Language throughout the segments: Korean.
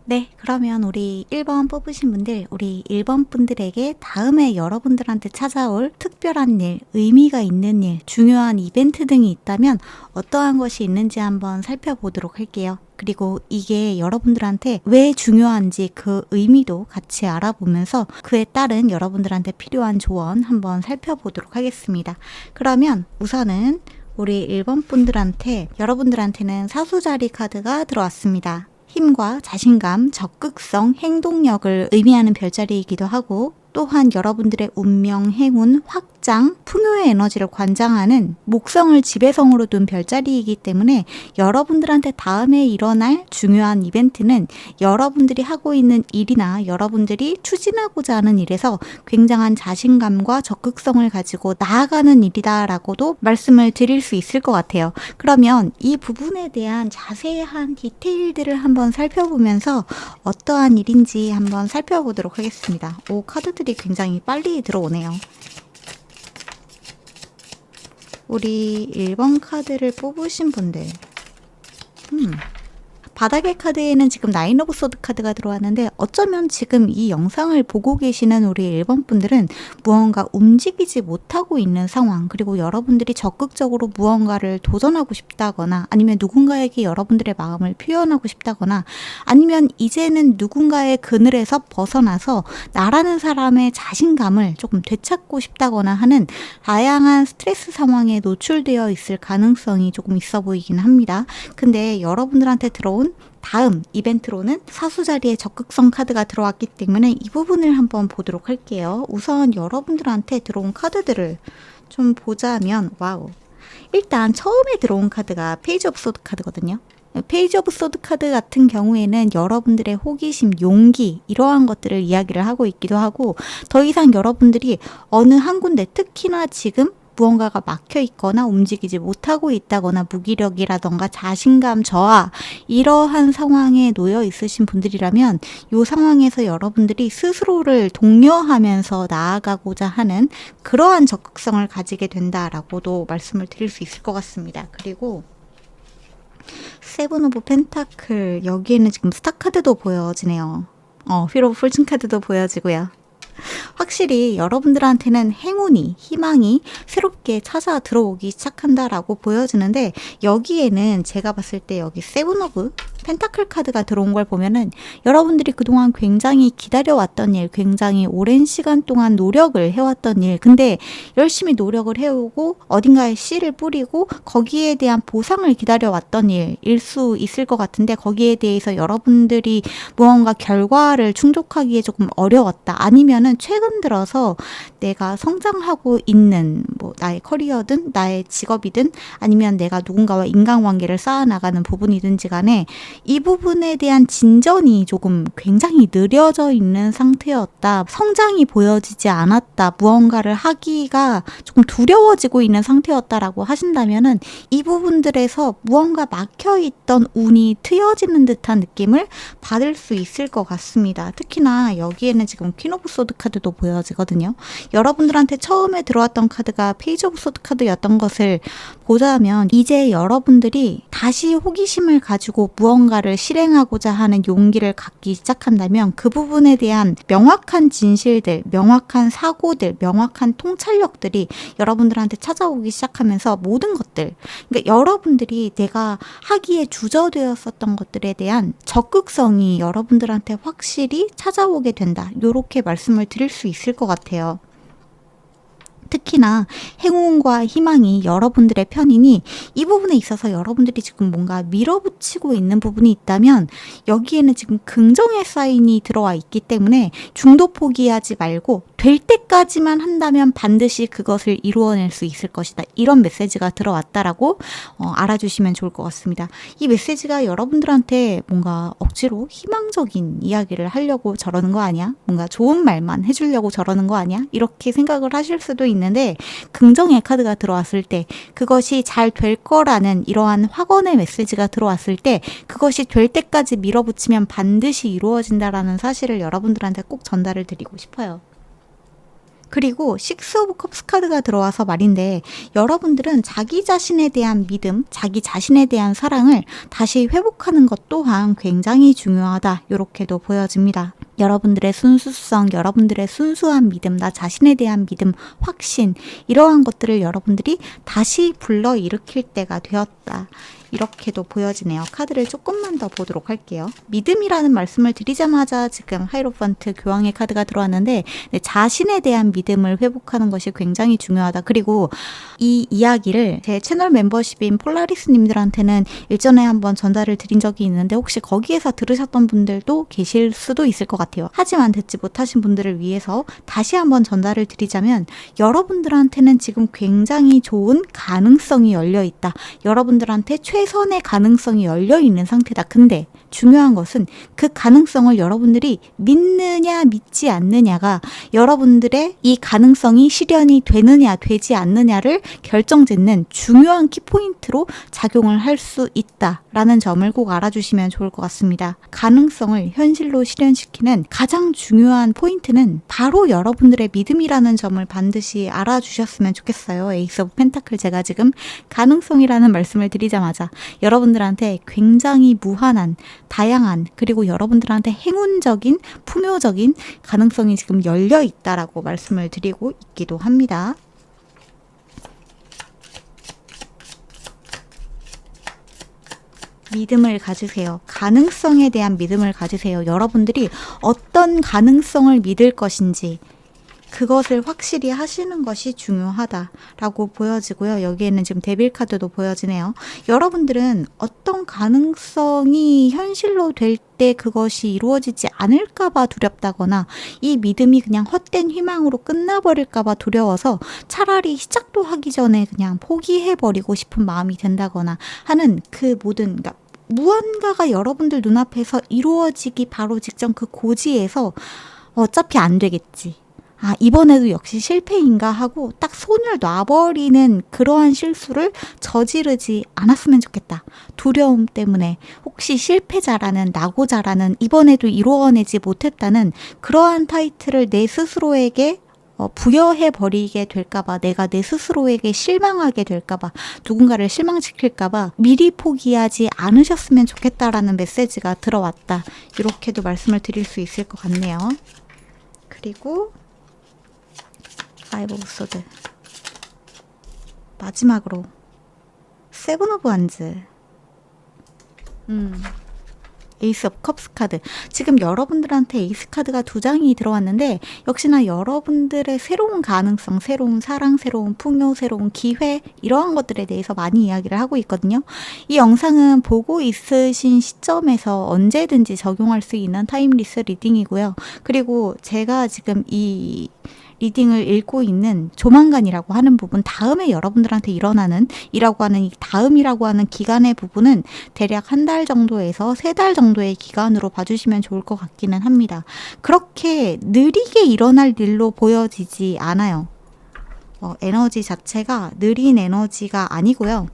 네, 그러면 우리 1번 뽑으신 분들, 우리 1번 분들에게 다음에 여러분들한테 찾아올 특별한 일, 의미가 있는 일, 중요한 이벤트 등이 있다면 어떠한 것이 있는지 한번 살펴보도록 할게요. 그리고 이게 여러분들한테 왜 중요한지 그 의미도 같이 알아보면서 그에 따른 여러분들한테 필요한 조언 한번 살펴보도록 하겠습니다. 그러면 우선은 우리 1번 분들한테, 여러분들한테는 사수자리 카드가 들어왔습니다. 힘과 자신감, 적극성, 행동력을 의미하는 별자리이기도 하고, 또한 여러분들의 운명, 행운, 확장, 풍요의 에너지를 관장하는 목성을 지배성으로 둔 별자리이기 때문에 여러분들한테 다음에 일어날 중요한 이벤트는 여러분들이 하고 있는 일이나 여러분들이 추진하고자 하는 일에서 굉장한 자신감과 적극성을 가지고 나아가는 일이다라고도 말씀을 드릴 수 있을 것 같아요. 그러면 이 부분에 대한 자세한 디테일들을 한번 살펴보면서 어떠한 일인지 한번 살펴보도록 하겠습니다. 오, 카드들이 굉장히 빨리 들어오네요. 우리 1번 카드를 뽑으신 분들, 바닥의 카드에는 지금 나인 오브 소드 카드가 들어왔는데 어쩌면 지금 이 영상을 보고 계시는 우리 1번 분들은 무언가 움직이지 못하고 있는 상황, 그리고 여러분들이 적극적으로 무언가를 도전하고 싶다거나 아니면 누군가에게 여러분들의 마음을 표현하고 싶다거나 아니면 이제는 누군가의 그늘에서 벗어나서 나라는 사람의 자신감을 조금 되찾고 싶다거나 하는 다양한 스트레스 상황에 노출되어 있을 가능성이 조금 있어 보이긴 합니다. 근데 여러분들한테 들어온 다음 이벤트로는 사수자리에 적극성 카드가 들어왔기 때문에 이 부분을 한번 보도록 할게요. 우선 여러분들한테 들어온 카드들을 좀 보자면, 와우. 일단 처음에 들어온 카드가 페이지 오브 소드 카드거든요. 페이지 오브 소드 카드 같은 경우에는 여러분들의 호기심, 용기 이러한 것들을 이야기를 하고 있기도 하고, 더 이상 여러분들이 어느 한 군데, 특히나 지금 무언가가 막혀 있거나 움직이지 못하고 있다거나 무기력이라던가 자신감 저하 이러한 상황에 놓여 있으신 분들이라면 이 상황에서 여러분들이 스스로를 독려하면서 나아가고자 하는 그러한 적극성을 가지게 된다라고도 말씀을 드릴 수 있을 것 같습니다. 그리고 세븐 오브 펜타클, 여기에는 지금 스타 카드도 보여지네요. 휠 오브 폴춘 카드도 보여지고요. 확실히 여러분들한테는 행운이, 희망이 새롭게 찾아 들어오기 시작한다라고 보여지는데, 여기에는 제가 봤을 때 여기 세븐 오브 펜타클 카드가 들어온 걸 보면은 여러분들이 그동안 굉장히 기다려왔던 일, 굉장히 오랜 시간 동안 노력을 해왔던 일, 근데 열심히 노력을 해오고 어딘가에 씨를 뿌리고 거기에 대한 보상을 기다려왔던 일일 수 있을 것 같은데, 거기에 대해서 여러분들이 무언가 결과를 충족하기에 조금 어려웠다, 아니면은 최근 들어서 내가 성장하고 있는 뭐 나의 커리어든 나의 직업이든 아니면 내가 누군가와 인간관계를 쌓아나가는 부분이든지 간에 이 부분에 대한 진전이 조금 굉장히 느려져 있는 상태였다, 성장이 보여지지 않았다, 무언가를 하기가 조금 두려워지고 있는 상태였다라고 하신다면은 이 부분들에서 무언가 막혀있던 운이 트여지는 듯한 느낌을 받을 수 있을 것 같습니다. 특히나 여기에는 지금 퀸 오브 소드 카드도 보여지거든요. 여러분들한테 처음에 들어왔던 카드가 페이지 오브 소드 카드였던 것을 보자면 이제 여러분들이 다시 호기심을 가지고 무언가를 실행하고자 하는 용기를 갖기 시작한다면 그 부분에 대한 명확한 진실들, 명확한 사고들, 명확한 통찰력들이 여러분들한테 찾아오기 시작하면서 모든 것들, 그러니까 여러분들이 내가 하기에 주저되었었던 것들에 대한 적극성이 여러분들한테 확실히 찾아오게 된다, 이렇게 말씀을 드릴 수 있을 것 같아요. 특히나 행운과 희망이 여러분들의 편이니 이 부분에 있어서 여러분들이 지금 뭔가 밀어붙이고 있는 부분이 있다면 여기에는 지금 긍정의 사인이 들어와 있기 때문에 중도 포기하지 말고 될 때까지만 한다면 반드시 그것을 이루어낼 수 있을 것이다, 이런 메시지가 들어왔다라고 알아주시면 좋을 것 같습니다. 이 메시지가 여러분들한테 뭔가 억지로 희망적인 이야기를 하려고 저러는 거 아니야? 뭔가 좋은 말만 해주려고 저러는 거 아니야? 이렇게 생각을 하실 수도 있는데, 긍정의 카드가 들어왔을 때 그것이 잘 될 거라는 이러한 확언의 메시지가 들어왔을 때 그것이 될 때까지 밀어붙이면 반드시 이루어진다라는 사실을 여러분들한테 꼭 전달을 드리고 싶어요. 그리고 식스 오브 컵스 카드가 들어와서 말인데, 여러분들은 자기 자신에 대한 믿음, 자기 자신에 대한 사랑을 다시 회복하는 것 또한 굉장히 중요하다, 이렇게도 보여집니다. 여러분들의 순수성, 여러분들의 순수한 믿음, 나 자신에 대한 믿음, 확신, 이러한 것들을 여러분들이 다시 불러일으킬 때가 되었다, 이렇게도 보여지네요. 카드를 조금만 더 보도록 할게요. 믿음이라는 말씀을 드리자마자 지금 하이로펀트 교황의 카드가 들어왔는데, 자신에 대한 믿음을 회복하는 것이 굉장히 중요하다. 그리고 이 이야기를 제 채널 멤버십인 폴라리스님들한테는 일전에 한번 전달을 드린 적이 있는데, 혹시 거기에서 들으셨던 분들도 계실 수도 있을 것 같아요. 하지만 듣지 못하신 분들을 위해서 다시 한번 전달을 드리자면, 여러분들한테는 지금 굉장히 좋은 가능성이 열려 있다. 여러분들한테 최선의 가능성이 열려 있는 상태다. 근데 중요한 것은 그 가능성을 여러분들이 믿느냐 믿지 않느냐가 여러분들의 이 가능성이 실현이 되느냐 되지 않느냐를 결정짓는 중요한 키포인트로 작용을 할 수 있다라는 점을 꼭 알아주시면 좋을 것 같습니다. 가능성을 현실로 실현시키는 가장 중요한 포인트는 바로 여러분들의 믿음이라는 점을 반드시 알아주셨으면 좋겠어요. 에이스 오브 펜타클, 제가 지금 가능성이라는 말씀을 드리자마자 여러분들한테 굉장히 무한한, 다양한, 그리고 여러분들한테 행운적인, 풍요적인 가능성이 지금 열려 있다라고 말씀을 드리고 있기도 합니다. 믿음을 가지세요. 가능성에 대한 믿음을 가지세요. 여러분들이 어떤 가능성을 믿을 것인지 그것을 확실히 하시는 것이 중요하다라고 보여지고요. 여기에는 지금 데빌 카드도 보여지네요. 여러분들은 어떤 가능성이 현실로 될 때 그것이 이루어지지 않을까봐 두렵다거나, 이 믿음이 그냥 헛된 희망으로 끝나버릴까봐 두려워서 차라리 시작도 하기 전에 그냥 포기해버리고 싶은 마음이 든다거나 하는 그 모든, 그러니까 무언가가 여러분들 눈앞에서 이루어지기 바로 직전 그 고지에서 어차피 안 되겠지, 아, 이번에도 역시 실패인가 하고 딱 손을 놔버리는 그러한 실수를 저지르지 않았으면 좋겠다. 두려움 때문에 혹시 실패자라는, 낙오자라는, 이번에도 이루어내지 못했다는 그러한 타이틀을 내 스스로에게 부여해버리게 될까봐, 내가 내 스스로에게 실망하게 될까봐, 누군가를 실망시킬까봐 미리 포기하지 않으셨으면 좋겠다라는 메시지가 들어왔다. 이렇게도 말씀을 드릴 수 있을 것 같네요. 그리고 파이브 오브 소드, 마지막으로 세븐 오브 완즈, 에이스 오브 컵스 카드. 지금 여러분들한테 에이스 카드가 2장이 들어왔는데, 역시나 여러분들의 새로운 가능성, 새로운 사랑, 새로운 풍요, 새로운 기회, 이러한 것들에 대해서 많이 이야기를 하고 있거든요. 이 영상은 보고 있으신 시점에서 언제든지 적용할 수 있는 타임리스 리딩이고요. 그리고 제가 지금 이 리딩을 읽고 있는 조만간이라고 하는 부분, 다음에 여러분들한테 일어나는 이라고 하는, 이 다음이라고 하는 기간의 부분은 대략 1달 정도에서 3달 정도의 기간으로 봐주시면 좋을 것 같기는 합니다. 그렇게 느리게 일어날 일로 보여지지 않아요. 에너지 자체가 느린 에너지가 아니고요.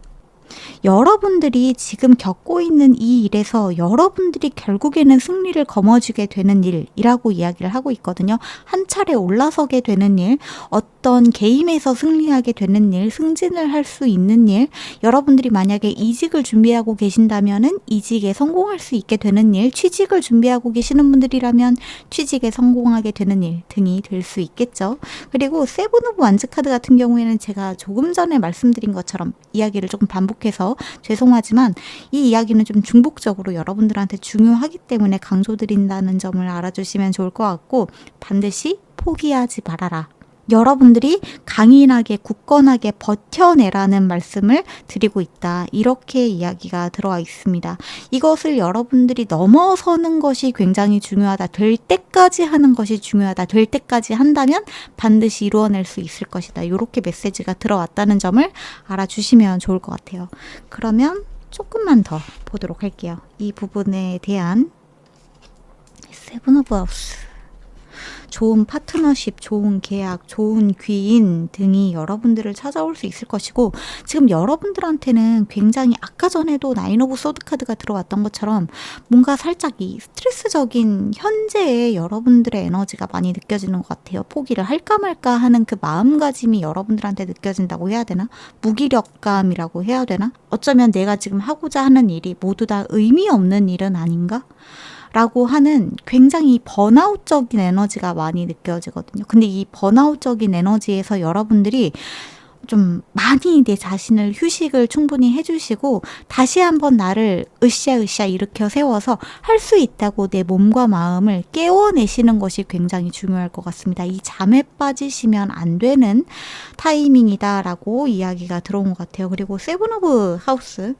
여러분들이 지금 겪고 있는 이 일에서 여러분들이 결국에는 승리를 거머쥐게 되는 일이라고 이야기를 하고 있거든요. 한 차례 올라서게 되는 일, 어떤 게임에서 승리하게 되는 일, 승진을 할 수 있는 일, 여러분들이 만약에 이직을 준비하고 계신다면은 이직에 성공할 수 있게 되는 일, 취직을 준비하고 계시는 분들이라면 취직에 성공하게 되는 일 등이 될 수 있겠죠. 그리고 세븐 오브 완즈 카드 같은 경우에는 제가 조금 전에 말씀드린 것처럼 이야기를 조금 반복해서 죄송하지만 이 이야기는 좀 중복적으로 여러분들한테 중요하기 때문에 강조드린다는 점을 알아주시면 좋을 것 같고, 반드시 포기하지 말아라. 여러분들이 강인하게 굳건하게 버텨내라는 말씀을 드리고 있다. 이렇게 이야기가 들어와 있습니다. 이것을 여러분들이 넘어서는 것이 굉장히 중요하다. 될 때까지 하는 것이 중요하다. 될 때까지 한다면 반드시 이루어낼 수 있을 것이다. 이렇게 메시지가 들어왔다는 점을 알아주시면 좋을 것 같아요. 그러면 조금만 더 보도록 할게요. 이 부분에 대한 세븐 오브 하우스. 좋은 파트너십, 좋은 계약, 좋은 귀인 등이 여러분들을 찾아올 수 있을 것이고, 지금 여러분들한테는 굉장히 아까 전에도 나인 오브 소드 카드가 들어왔던 것처럼 뭔가 살짝 이 스트레스적인 현재의 여러분들의 에너지가 많이 느껴지는 것 같아요. 포기를 할까 말까 하는 그 마음가짐이 여러분들한테 느껴진다고 해야 되나? 무기력감이라고 해야 되나? 어쩌면 내가 지금 하고자 하는 일이 모두 다 의미 없는 일은 아닌가? 라고 하는 굉장히 번아웃적인 에너지가 많이 느껴지거든요. 근데 이 번아웃적인 에너지에서 여러분들이 좀 많이 내 자신을 휴식을 충분히 해주시고 다시 한번 나를 으쌰으쌰 일으켜 세워서 할 수 있다고 내 몸과 마음을 깨워내시는 것이 굉장히 중요할 것 같습니다. 이 잠에 빠지시면 안 되는 타이밍이다라고 이야기가 들어온 것 같아요. 그리고 세븐 오브 하우스,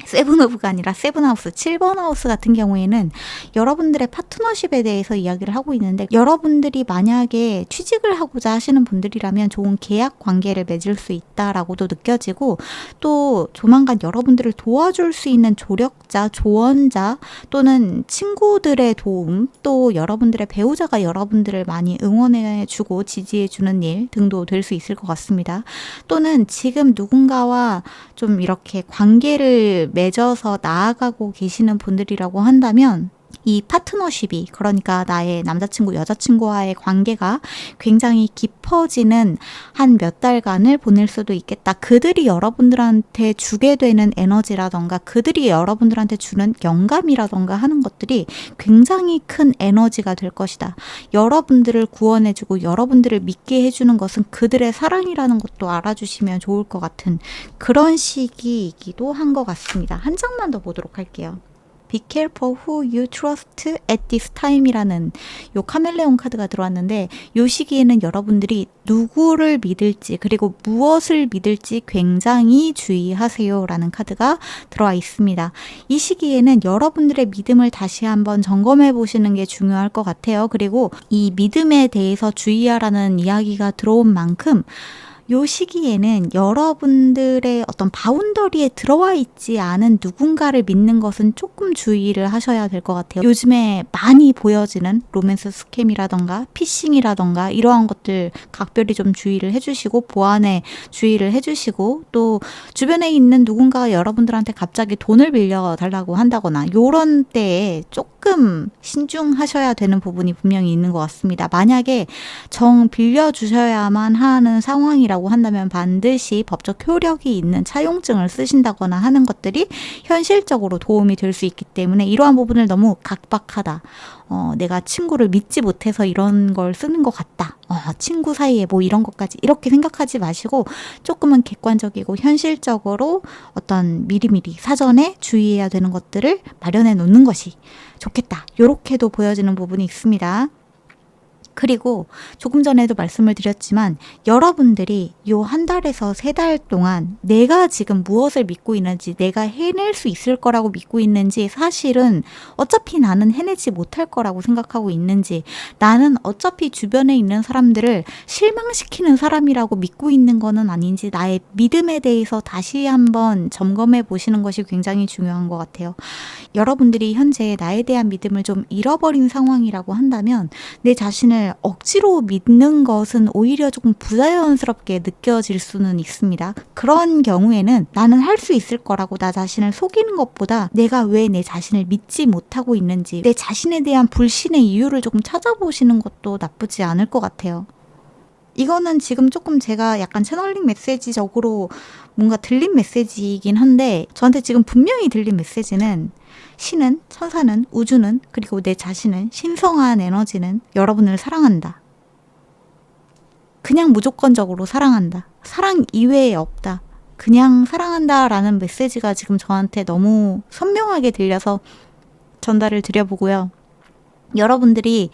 세븐 오브가 아니라 세븐하우스, 7번 하우스 같은 경우에는 여러분들의 파트너십에 대해서 이야기를 하고 있는데, 여러분들이 만약에 취직을 하고자 하시는 분들이라면 좋은 계약 관계를 맺을 수 있다라고도 느껴지고, 또 조만간 여러분들을 도와줄 수 있는 조력자, 조언자 또는 친구들의 도움, 또 여러분들의 배우자가 여러분들을 많이 응원해주고 지지해주는 일 등도 될 수 있을 것 같습니다. 또는 지금 누군가와 좀 이렇게 관계를 맺어서 나아가고 계시는 분들이라고 한다면 이 파트너십이, 그러니까 나의 남자친구, 여자친구와의 관계가 굉장히 깊어지는 한 몇 달간을 보낼 수도 있겠다. 그들이 여러분들한테 주게 되는 에너지라던가 그들이 여러분들한테 주는 영감이라던가 하는 것들이 굉장히 큰 에너지가 될 것이다. 여러분들을 구원해주고 여러분들을 믿게 해주는 것은 그들의 사랑이라는 것도 알아주시면 좋을 것 같은 그런 시기이기도 한 것 같습니다. 한 장만 더 보도록 할게요. Be careful who you trust at this time이라는 요 카멜레온 카드가 들어왔는데, 요 시기에는 여러분들이 누구를 믿을지 그리고 무엇을 믿을지 굉장히 주의하세요 라는 카드가 들어와 있습니다. 이 시기에는 여러분들의 믿음을 다시 한번 점검해 보시는 게 중요할 것 같아요. 그리고 이 믿음에 대해서 주의하라는 이야기가 들어온 만큼 요 시기에는 여러분들의 어떤 바운더리에 들어와 있지 않은 누군가를 믿는 것은 조금 주의를 하셔야 될 것 같아요. 요즘에 많이 보여지는 로맨스 스캠이라던가 피싱이라던가 이러한 것들 각별히 좀 주의를 해주시고 보안에 주의를 해주시고, 또 주변에 있는 누군가가 여러분들한테 갑자기 돈을 빌려달라고 한다거나 요런 때에 조금 신중하셔야 되는 부분이 분명히 있는 것 같습니다. 만약에 정 빌려주셔야만 하는 상황이라고 한다면 반드시 법적 효력이 있는 차용증을 쓰신다거나 하는 것들이 현실적으로 도움이 될 수 있기 때문에, 이러한 부분을 너무 각박하다, 내가 친구를 믿지 못해서 이런 걸 쓰는 것 같다, 친구 사이에 뭐 이런 것까지 이렇게 생각하지 마시고 조금은 객관적이고 현실적으로 어떤 미리미리 사전에 주의해야 되는 것들을 마련해 놓는 것이 좋겠다, 요렇게도 보여지는 부분이 있습니다. 그리고 조금 전에도 말씀을 드렸지만 여러분들이 요 한 달에서 3달 동안 내가 지금 무엇을 믿고 있는지, 내가 해낼 수 있을 거라고 믿고 있는지, 사실은 어차피 나는 해내지 못할 거라고 생각하고 있는지, 나는 어차피 주변에 있는 사람들을 실망시키는 사람이라고 믿고 있는 거는 아닌지, 나의 믿음에 대해서 다시 한번 점검해 보시는 것이 굉장히 중요한 것 같아요. 여러분들이 현재 나에 대한 믿음을 좀 잃어버린 상황이라고 한다면 내 자신을 억지로 믿는 것은 오히려 조금 부자연스럽게 느껴질 수는 있습니다. 그런 경우에는 나는 할 수 있을 거라고 나 자신을 속이는 것보다 내가 왜 내 자신을 믿지 못하고 있는지, 내 자신에 대한 불신의 이유를 조금 찾아보시는 것도 나쁘지 않을 것 같아요. 이거는 지금 조금 제가 약간 채널링 메시지적으로 뭔가 들린 메시지이긴 한데, 저한테 지금 분명히 들린 메시지는 신은, 천사는, 우주는, 그리고 내 자신은, 신성한 에너지는 여러분을 사랑한다. 그냥 무조건적으로 사랑한다. 사랑 이외에 없다. 그냥 사랑한다 라는 메시지가 지금 저한테 너무 선명하게 들려서 전달을 드려보고요. 여러분들이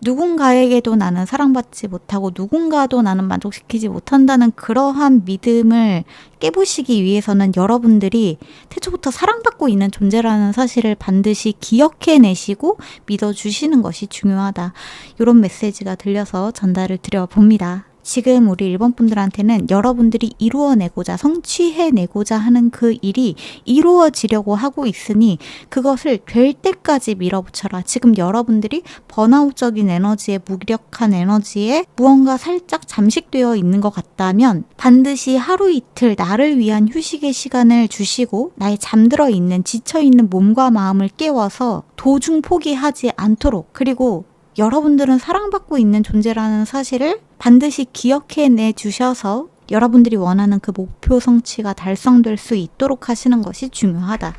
누군가에게도 나는 사랑받지 못하고 누군가도 나는 만족시키지 못한다는 그러한 믿음을 깨부시기 위해서는 여러분들이 태초부터 사랑받고 있는 존재라는 사실을 반드시 기억해내시고 믿어주시는 것이 중요하다. 이런 메시지가 들려서 전달을 드려봅니다. 지금 우리 1번 분들한테는 여러분들이 이루어내고자 성취해내고자 하는 그 일이 이루어지려고 하고 있으니 그것을 될 때까지 밀어붙여라. 지금 여러분들이 번아웃적인 에너지에 무기력한 에너지에 무언가 살짝 잠식되어 있는 것 같다면 반드시 하루 이틀 나를 위한 휴식의 시간을 주시고 나의 잠들어 있는 지쳐있는 몸과 마음을 깨워서 도중 포기하지 않도록, 그리고 여러분들은 사랑받고 있는 존재라는 사실을 반드시 기억해내 주셔서 여러분들이 원하는 그 목표 성취가 달성될 수 있도록 하시는 것이 중요하다.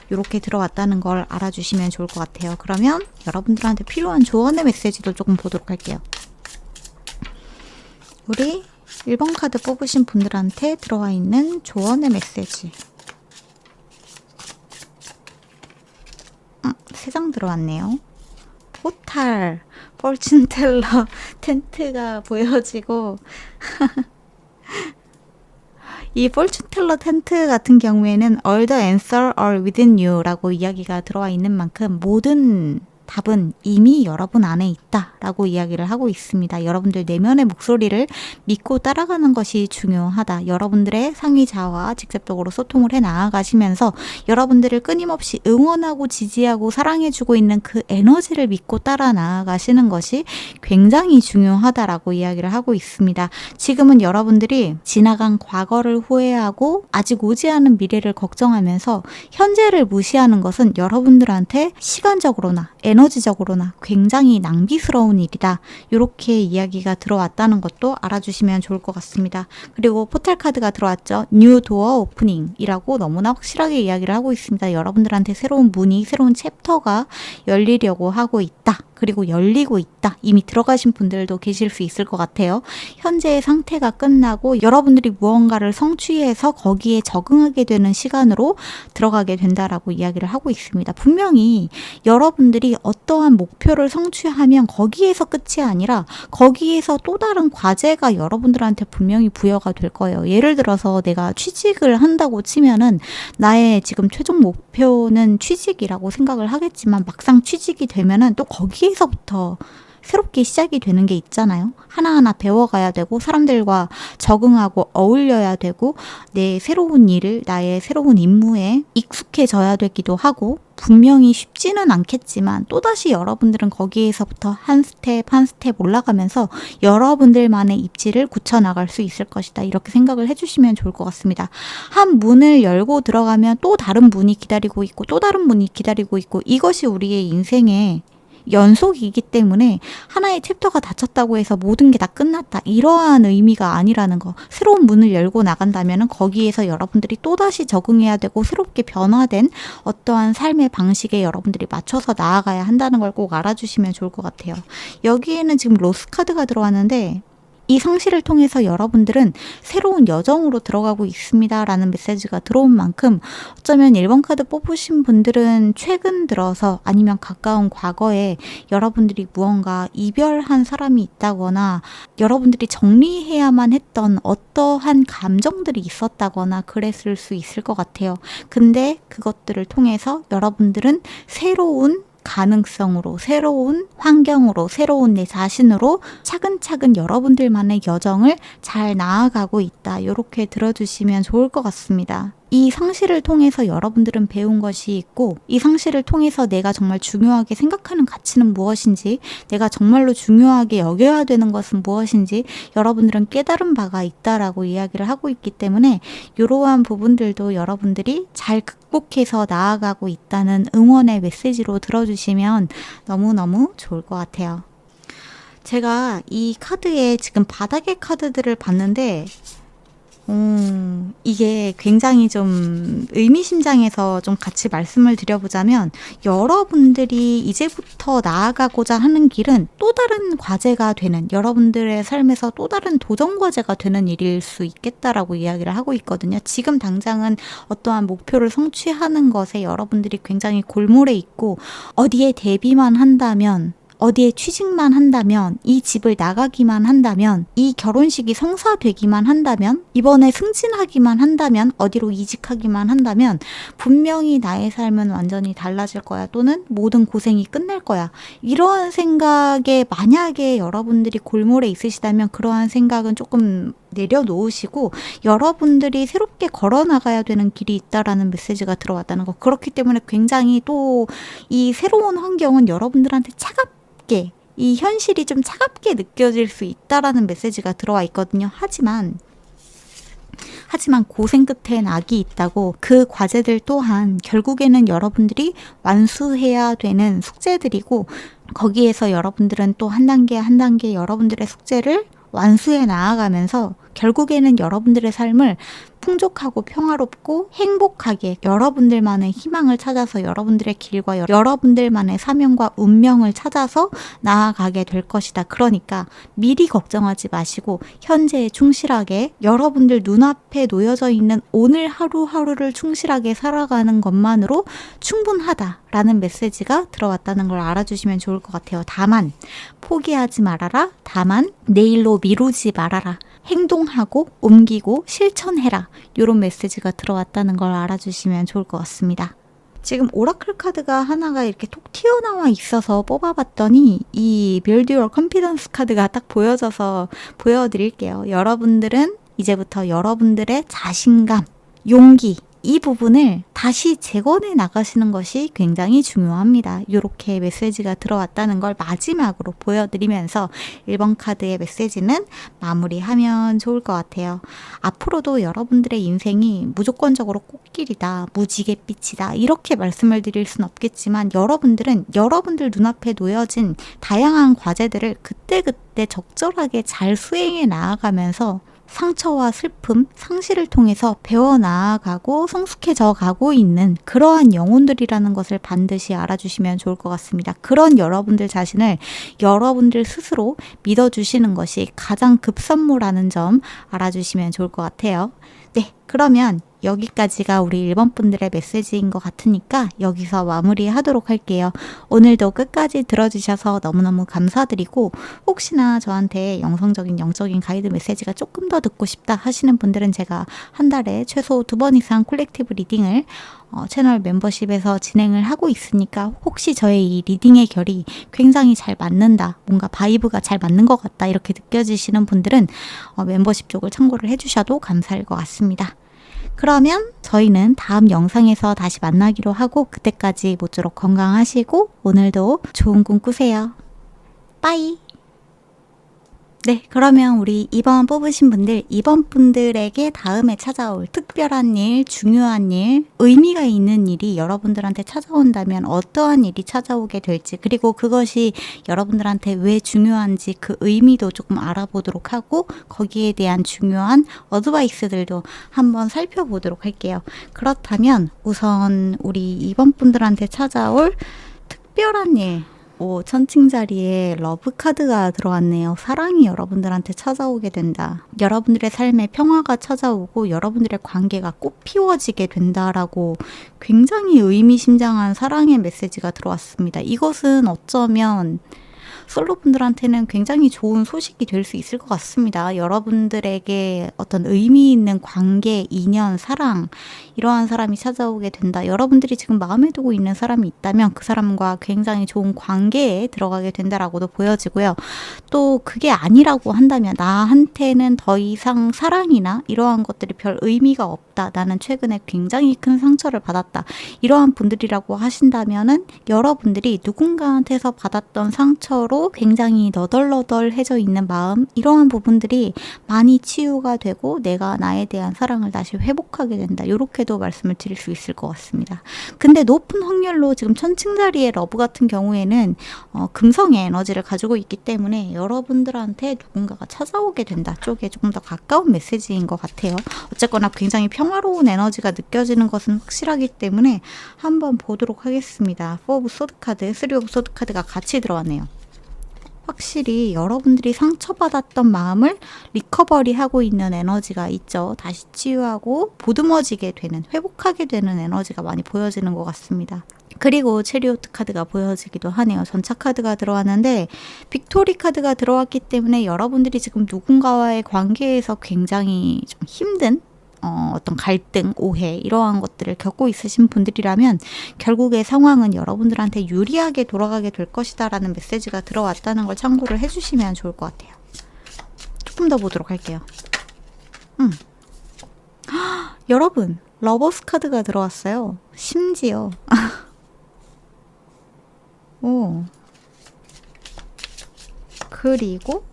이렇게 들어왔다는 걸 알아주시면 좋을 것 같아요. 그러면 여러분들한테 필요한 조언의 메시지도 조금 보도록 할게요. 우리 1번 카드 뽑으신 분들한테 들어와 있는 조언의 메시지. 3장 들어왔네요. 포탈, 폴춘텔러 텐트가 보여지고 이 폴춘텔러 텐트 같은 경우에는 All the answers are within you 라고 이야기가 들어와 있는 만큼 모든 답은 이미 여러분 안에 있다 라고 이야기를 하고 있습니다. 여러분들 내면의 목소리를 믿고 따라가는 것이 중요하다. 여러분들의 상위자와 직접적으로 소통을 해 나아가시면서 여러분들을 끊임없이 응원하고 지지하고 사랑해주고 있는 그 에너지를 믿고 따라 나아가시는 것이 굉장히 중요하다라고 이야기를 하고 있습니다. 지금은 여러분들이 지나간 과거를 후회하고 아직 오지 않은 미래를 걱정하면서 현재를 무시하는 것은 여러분들한테 시간적으로나 에너지적으로나 굉장히 낭비스러운 일이다. 이렇게 이야기가 들어왔다는 것도 알아주시면 좋을 것 같습니다. 그리고 포탈 카드가 들어왔죠. 뉴 도어 오프닝 이라고 너무나 확실하게 이야기를 하고 있습니다. 여러분들한테 새로운 문이, 새로운 챕터가 열리려고 하고 있다. 그리고 열리고 있다. 이미 들어가신 분들도 계실 수 있을 것 같아요. 현재의 상태가 끝나고 여러분들이 무언가를 성취해서 거기에 적응하게 되는 시간으로 들어가게 된다라고 이야기를 하고 있습니다. 분명히 여러분들이 어떠한 목표를 성취하면 거기에서 끝이 아니라 거기에서 또 다른 과제가 여러분들한테 분명히 부여가 될 거예요. 예를 들어서 내가 취직을 한다고 치면은 나의 지금 최종 목표는 취직이라고 생각을 하겠지만 막상 취직이 되면은 또 거기에서부터 새롭게 시작이 되는 게 있잖아요. 하나하나 배워가야 되고 사람들과 적응하고 어울려야 되고 내 새로운 일을, 나의 새로운 임무에 익숙해져야 되기도 하고 분명히 쉽지는 않겠지만 또다시 여러분들은 거기에서부터 한 스텝 한 스텝 올라가면서 여러분들만의 입지를 굳혀나갈 수 있을 것이다. 이렇게 생각을 해주시면 좋을 것 같습니다. 한 문을 열고 들어가면 또 다른 문이 기다리고 있고 또 다른 문이 기다리고 있고 이것이 우리의 인생의 연속이기 때문에 하나의 챕터가 닫혔다고 해서 모든 게 다 끝났다. 이러한 의미가 아니라는 거. 새로운 문을 열고 나간다면 거기에서 여러분들이 또다시 적응해야 되고 새롭게 변화된 어떠한 삶의 방식에 여러분들이 맞춰서 나아가야 한다는 걸 꼭 알아주시면 좋을 것 같아요. 여기에는 지금 로스 카드가 들어왔는데 이 상실을 통해서 여러분들은 새로운 여정으로 들어가고 있습니다 라는 메시지가 들어온 만큼 어쩌면 1번 카드 뽑으신 분들은 최근 들어서 아니면 가까운 과거에 여러분들이 무언가 이별한 사람이 있다거나 여러분들이 정리해야만 했던 어떠한 감정들이 있었다거나 그랬을 수 있을 것 같아요. 근데 그것들을 통해서 여러분들은 새로운 가능성으로, 새로운 환경으로, 새로운 내 자신으로 차근차근 여러분들만의 여정을 잘 나아가고 있다. 이렇게 들어주시면 좋을 것 같습니다. 이 상실을 통해서 여러분들은 배운 것이 있고 이 상실을 통해서 내가 정말 중요하게 생각하는 가치는 무엇인지, 내가 정말로 중요하게 여겨야 되는 것은 무엇인지 여러분들은 깨달은 바가 있다라고 이야기를 하고 있기 때문에 이러한 부분들도 여러분들이 잘 극복해서 나아가고 있다는 응원의 메시지로 들어주시면 너무너무 좋을 것 같아요. 제가 이 카드에 지금 바닥의 카드들을 봤는데 이게 굉장히 좀 의미심장해서 좀 같이 말씀을 드려보자면 여러분들이 이제부터 나아가고자 하는 길은 또 다른 과제가 되는, 여러분들의 삶에서 또 다른 도전 과제가 되는 일일 수 있겠다라고 이야기를 하고 있거든요. 지금 당장은 어떠한 목표를 성취하는 것에 여러분들이 굉장히 골몰해 있고 어디에 대비만 한다면 어디에 취직만 한다면, 이 집을 나가기만 한다면, 이 결혼식이 성사되기만 한다면, 이번에 승진하기만 한다면, 어디로 이직하기만 한다면 분명히 나의 삶은 완전히 달라질 거야. 또는 모든 고생이 끝날 거야. 이러한 생각에 만약에 여러분들이 골몰에 있으시다면 그러한 생각은 조금 내려놓으시고 여러분들이 새롭게 걸어나가야 되는 길이 있다라는 메시지가 들어왔다는 거. 그렇기 때문에 굉장히 또 이 새로운 환경은 여러분들한테 차갑게, 이 현실이 좀 차갑게 느껴질 수 있다라는 메시지가 들어와 있거든요. 하지만 고생 끝엔 악이 있다고, 그 과제들 또한 결국에는 여러분들이 완수해야 되는 숙제들이고, 거기에서 여러분들은 또 한 단계 한 단계 여러분들의 숙제를 완수해 나아가면서 결국에는 여러분들의 삶을 풍족하고 평화롭고 행복하게, 여러분들만의 희망을 찾아서 여러분들의 길과 여러분들만의 사명과 운명을 찾아서 나아가게 될 것이다. 그러니까 미리 걱정하지 마시고 현재에 충실하게, 여러분들 눈앞에 놓여져 있는 오늘 하루하루를 충실하게 살아가는 것만으로 충분하다라는 메시지가 들어왔다는 걸 알아주시면 좋을 것 같아요. 다만 포기하지 말아라. 다만 내일로 미루지 말아라. 행동하고 옮기고 실천해라. 이런 메시지가 들어왔다는 걸 알아주시면 좋을 것 같습니다. 지금 오라클 카드가 하나가 이렇게 톡 튀어나와 있어서 뽑아봤더니 이 Build Your Confidence 카드가 딱 보여져서 보여드릴게요. 여러분들은 이제부터 여러분들의 자신감, 용기, 이 부분을 다시 재건해 나가시는 것이 굉장히 중요합니다. 이렇게 메시지가 들어왔다는 걸 마지막으로 보여드리면서 1번 카드의 메시지는 마무리하면 좋을 것 같아요. 앞으로도 여러분들의 인생이 무조건적으로 꽃길이다, 무지갯빛이다 이렇게 말씀을 드릴 순 없겠지만, 여러분들은 여러분들 눈앞에 놓여진 다양한 과제들을 그때그때 적절하게 잘 수행해 나아가면서 상처와 슬픔, 상실을 통해서 배워나아가고 성숙해져 가고 있는 그러한 영혼들이라는 것을 반드시 알아주시면 좋을 것 같습니다. 그런 여러분들 자신을 여러분들 스스로 믿어주시는 것이 가장 급선무라는 점 알아주시면 좋을 것 같아요. 네, 그러면 여기까지가 우리 1번 분들의 메시지인 것 같으니까 여기서 마무리하도록 할게요. 오늘도 끝까지 들어주셔서 너무너무 감사드리고, 혹시나 저한테 영성적인 영적인 가이드 메시지가 조금 더 듣고 싶다 하시는 분들은 제가 한 달에 최소 2번 이상 콜렉티브 리딩을 채널 멤버십에서 진행을 하고 있으니까, 혹시 저의 이 리딩의 결이 굉장히 잘 맞는다, 뭔가 바이브가 잘 맞는 것 같다 이렇게 느껴지시는 분들은 멤버십 쪽을 참고를 해주셔도 감사할 것 같습니다. 그러면 저희는 다음 영상에서 다시 만나기로 하고, 그때까지 모쪼록 건강하시고 오늘도 좋은 꿈 꾸세요. 빠이. 네, 그러면 우리 2번 뽑으신 분들, 2번 분들에게 다음에 찾아올 특별한 일, 중요한 일, 의미가 있는 일이 여러분들한테 찾아온다면 어떠한 일이 찾아오게 될지, 그리고 그것이 여러분들한테 왜 중요한지 그 의미도 조금 알아보도록 하고, 거기에 대한 중요한 어드바이스들도 한번 살펴보도록 할게요. 그렇다면 우선 우리 2번 분들한테 찾아올 특별한 일, 천칭자리에 러브 카드가 들어왔네요. 사랑이 여러분들한테 찾아오게 된다. 여러분들의 삶에 평화가 찾아오고 여러분들의 관계가 꽃 피워지게 된다라고 굉장히 의미심장한 사랑의 메시지가 들어왔습니다. 이것은 어쩌면 솔로분들한테는 굉장히 좋은 소식이 될 수 있을 것 같습니다. 여러분들에게 어떤 의미 있는 관계, 인연, 사랑, 이러한 사람이 찾아오게 된다. 여러분들이 지금 마음에 두고 있는 사람이 있다면 그 사람과 굉장히 좋은 관계에 들어가게 된다라고도 보여지고요. 또 그게 아니라고 한다면, 나한테는 더 이상 사랑이나 이러한 것들이 별 의미가 없다, 나는 최근에 굉장히 큰 상처를 받았다, 이러한 분들이라고 하신다면은 여러분들이 누군가한테서 받았던 상처로 굉장히 너덜너덜해져 있는 마음, 이러한 부분들이 많이 치유가 되고 내가 나에 대한 사랑을 다시 회복하게 된다, 이렇게도 말씀을 드릴 수 있을 것 같습니다. 근데 높은 확률로 지금 천칭자리의 러브 같은 경우에는 금성의 에너지를 가지고 있기 때문에 여러분들한테 누군가가 찾아오게 된다 쪽에 조금 더 가까운 메시지인 것 같아요. 어쨌거나 굉장히 평화로운 에너지가 느껴지는 것은 확실하기 때문에 한번 보도록 하겠습니다. 4 오브 소드 카드, 3 오브 소드 카드가 같이 들어왔네요. 확실히 여러분들이 상처받았던 마음을 리커버리하고 있는 에너지가 있죠. 다시 치유하고 보듬어지게 되는, 회복하게 되는 에너지가 많이 보여지는 것 같습니다. 그리고 체리오트 카드가 보여지기도 하네요. 전차 카드가 들어왔는데 빅토리 카드가 들어왔기 때문에 여러분들이 지금 누군가와의 관계에서 굉장히 좀 힘든 어떤 갈등, 오해 이러한 것들을 겪고 있으신 분들이라면 결국의 상황은 여러분들한테 유리하게 돌아가게 될 것이다 라는 메시지가 들어왔다는 걸 참고를 해주시면 좋을 것 같아요. 조금 더 보도록 할게요. 여러분, 러버스 카드가 들어왔어요. 심지어 오. 그리고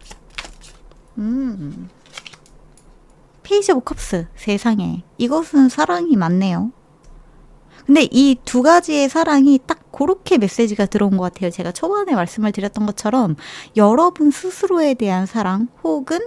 페이지 오브 컵스. 세상에. 이것은 사랑이 맞네요. 근데 이 두 가지의 사랑이 딱 그렇게 메시지가 들어온 것 같아요. 제가 초반에 말씀을 드렸던 것처럼 여러분 스스로에 대한 사랑 혹은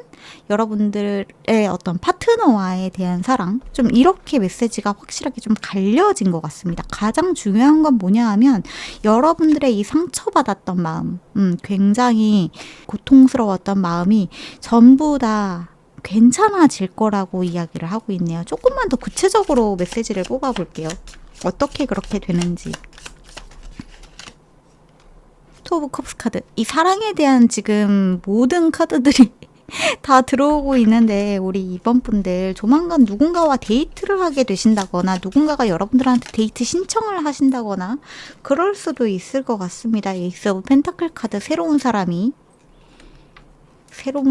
여러분들의 어떤 파트너와에 대한 사랑, 좀 이렇게 메시지가 확실하게 좀 갈려진 것 같습니다. 가장 중요한 건 뭐냐 하면 여러분들의 이 상처받았던 마음, 굉장히 고통스러웠던 마음이 전부 다 괜찮아질 거라고 이야기를 하고 있네요. 조금만 더 구체적으로 메시지를 뽑아볼게요. 어떻게 그렇게 되는지. 투 오브 컵스 카드. 이 사랑에 대한 지금 모든 카드들이 다 들어오고 있는데 우리 이번 분들 조만간 누군가와 데이트를 하게 되신다거나 누군가가 여러분들한테 데이트 신청을 하신다거나 그럴 수도 있을 것 같습니다. 에이스 오브 펜타클 카드. 새로운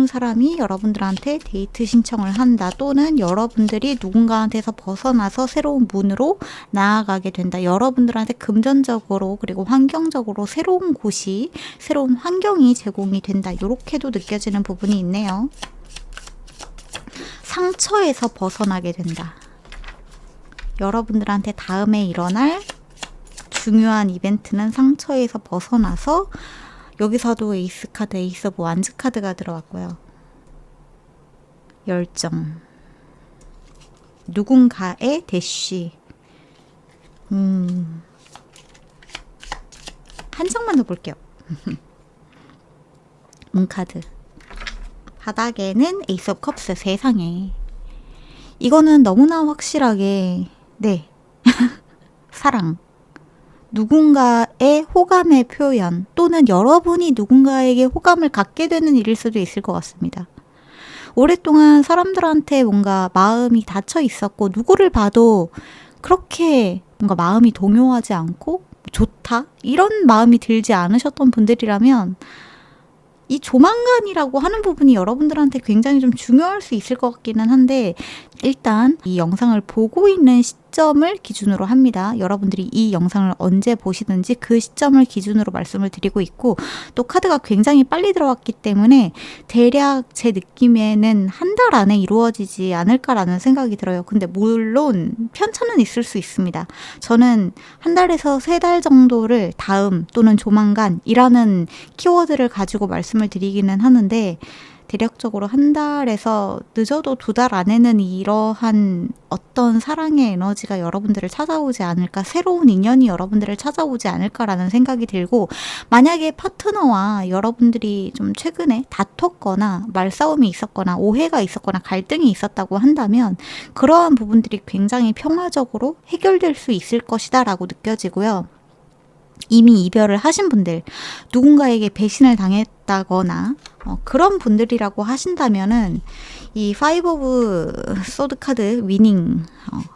사람이 여러분들한테 데이트 신청을 한다. 또는 여러분들이 누군가한테서 벗어나서 새로운 문으로 나아가게 된다. 여러분들한테 금전적으로 그리고 환경적으로 새로운 곳이, 새로운 환경이 제공이 된다. 이렇게도 느껴지는 부분이 있네요. 상처에서 벗어나게 된다. 여러분들한테 다음에 일어날 중요한 이벤트는 상처에서 벗어나서, 여기서도 에이스 카드, 에이스 오브 완즈 카드가 들어왔고요. 열정. 누군가의 대쉬. 한 장만 더 볼게요. 카드. 바닥에는 에이스 오브 컵스. 세상에. 이거는 너무나 확실하게, 네. 사랑. 누군가의 호감의 표현 또는 여러분이 누군가에게 호감을 갖게 되는 일일 수도 있을 것 같습니다. 오랫동안 사람들한테 뭔가 마음이 닫혀 있었고 누구를 봐도 그렇게 뭔가 마음이 동요하지 않고 좋다? 이런 마음이 들지 않으셨던 분들이라면 이 조만간이라고 하는 부분이 여러분들한테 굉장히 좀 중요할 수 있을 것 같기는 한데 일단 이 영상을 보고 있는 시점을 기준으로 합니다. 여러분들이 이 영상을 언제 보시든지 그 시점을 기준으로 말씀을 드리고 있고 또 카드가 굉장히 빨리 들어왔기 때문에 대략 제 느낌에는 한 달 안에 이루어지지 않을까라는 생각이 들어요. 근데 물론 편차는 있을 수 있습니다. 저는 한 달에서 3달 정도를 다음 또는 조만간이라는 키워드를 가지고 말씀을 드리기는 하는데 대략적으로 한 달에서 늦어도 2달 안에는 이러한 어떤 사랑의 에너지가 여러분들을 찾아오지 않을까, 새로운 인연이 여러분들을 찾아오지 않을까라는 생각이 들고 만약에 파트너와 여러분들이 좀 최근에 다퉜거나 말싸움이 있었거나 오해가 있었거나 갈등이 있었다고 한다면 그러한 부분들이 굉장히 평화적으로 해결될 수 있을 것이다 라고 느껴지고요. 이미 이별을 하신 분들, 누군가에게 배신을 당했다거나 그런 분들이라고 하신다면은 이 파이브 오브 소드 카드 위닝,